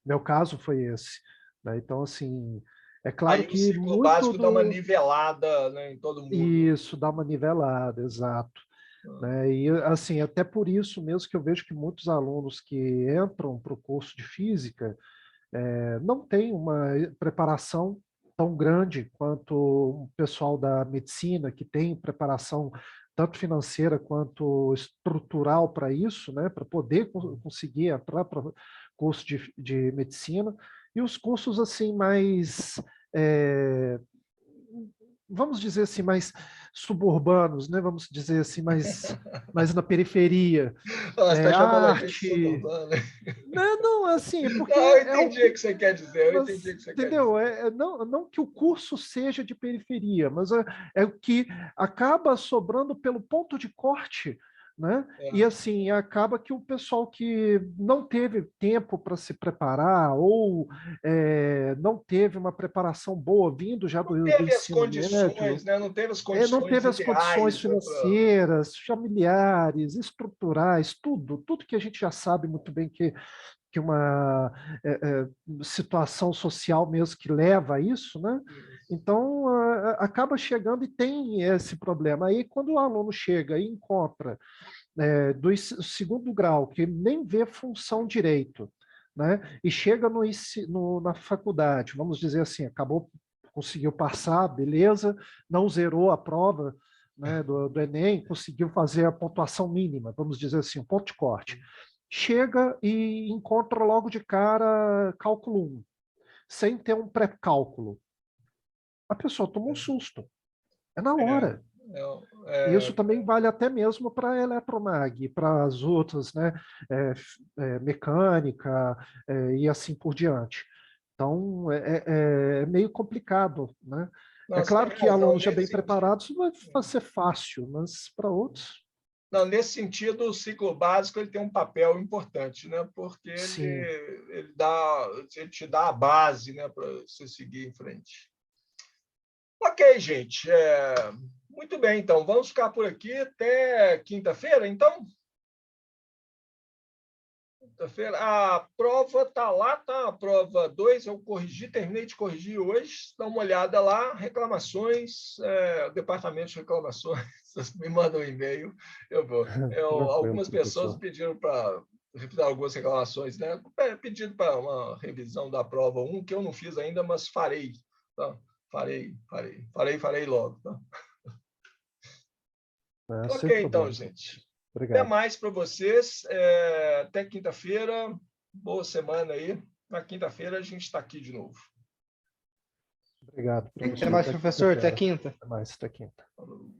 Meu caso foi esse, né? Então, assim, é claro Aí o que ciclo muito básico dá uma do nivelada, né, em todo mundo. isso dá uma nivelada, exato. Ah, Né? E assim, até por isso mesmo que eu vejo que muitos alunos que entram para o curso de física não têm uma preparação tão grande quanto o pessoal da medicina, que tem preparação tanto financeira quanto estrutural para isso, né? Para poder conseguir entrar para o curso de medicina. E os cursos assim mais é, vamos dizer assim, mais suburbanos, né? Vamos dizer assim, mais na periferia. você está chamando a gente de Arte. suburbano. Não, não, assim, porque Não, eu é o entendi o que. que você quer dizer, eu entendi o Mas, que você quer entendeu? dizer. Não que o curso seja de periferia, mas é o que acaba sobrando pelo ponto de corte, né? E É. assim, acaba que o pessoal que não teve tempo para se preparar ou não teve uma preparação boa vindo já Não do teve as ensino médio, condições, né? Não teve as não condições teve as condições ideais, né, financeiras, familiares, estruturais, tudo que a gente já sabe muito bem que uma situação social mesmo que leva a isso, né? Então, acaba chegando e tem esse problema. Aí, quando o aluno chega e encontra do segundo grau, que nem vê função direito, né? E chega na faculdade, vamos dizer assim, conseguiu passar, beleza, não zerou a prova, né, do Enem, conseguiu fazer a pontuação mínima, vamos dizer assim, um ponto de corte. Chega e encontra logo de cara cálculo 1, sem ter um pré-cálculo. A pessoa toma um susto. É na é, hora. Isso é, também vale até mesmo para a eletromag, para as outras, né, mecânica e assim por diante. Então, é meio complicado, né? É não, você tem claro que razão alunos já nesse bem sentido. preparados vai ser fácil, mas para outros, Não, nesse sentido, o ciclo básico ele tem um papel importante, né? Porque sim. ele te dá a base, né, para você seguir em frente. Ok, gente. Muito bem, então. Vamos ficar por aqui até quinta-feira, então? Quinta-feira. A prova está lá, tá? A prova 2 eu corrigi, terminei de corrigir hoje. Dá uma olhada lá, reclamações, departamento de reclamações, vocês me mandam um e-mail, eu vou. Tranquilo, Algumas pessoas professor. pediram para revisar algumas reclamações, né? Pedido para uma revisão da prova 1, que eu não fiz ainda, mas farei. Tá? Farei logo. Tá? Ok, Sem então, problema. gente. Até Obrigado. mais para vocês. Até quinta-feira. Boa semana aí. Na quinta-feira a gente está aqui de novo. Obrigado, É Até professor. mais, Até professor. Até quinta-feira. quinta. Até mais, até quinta. Falou.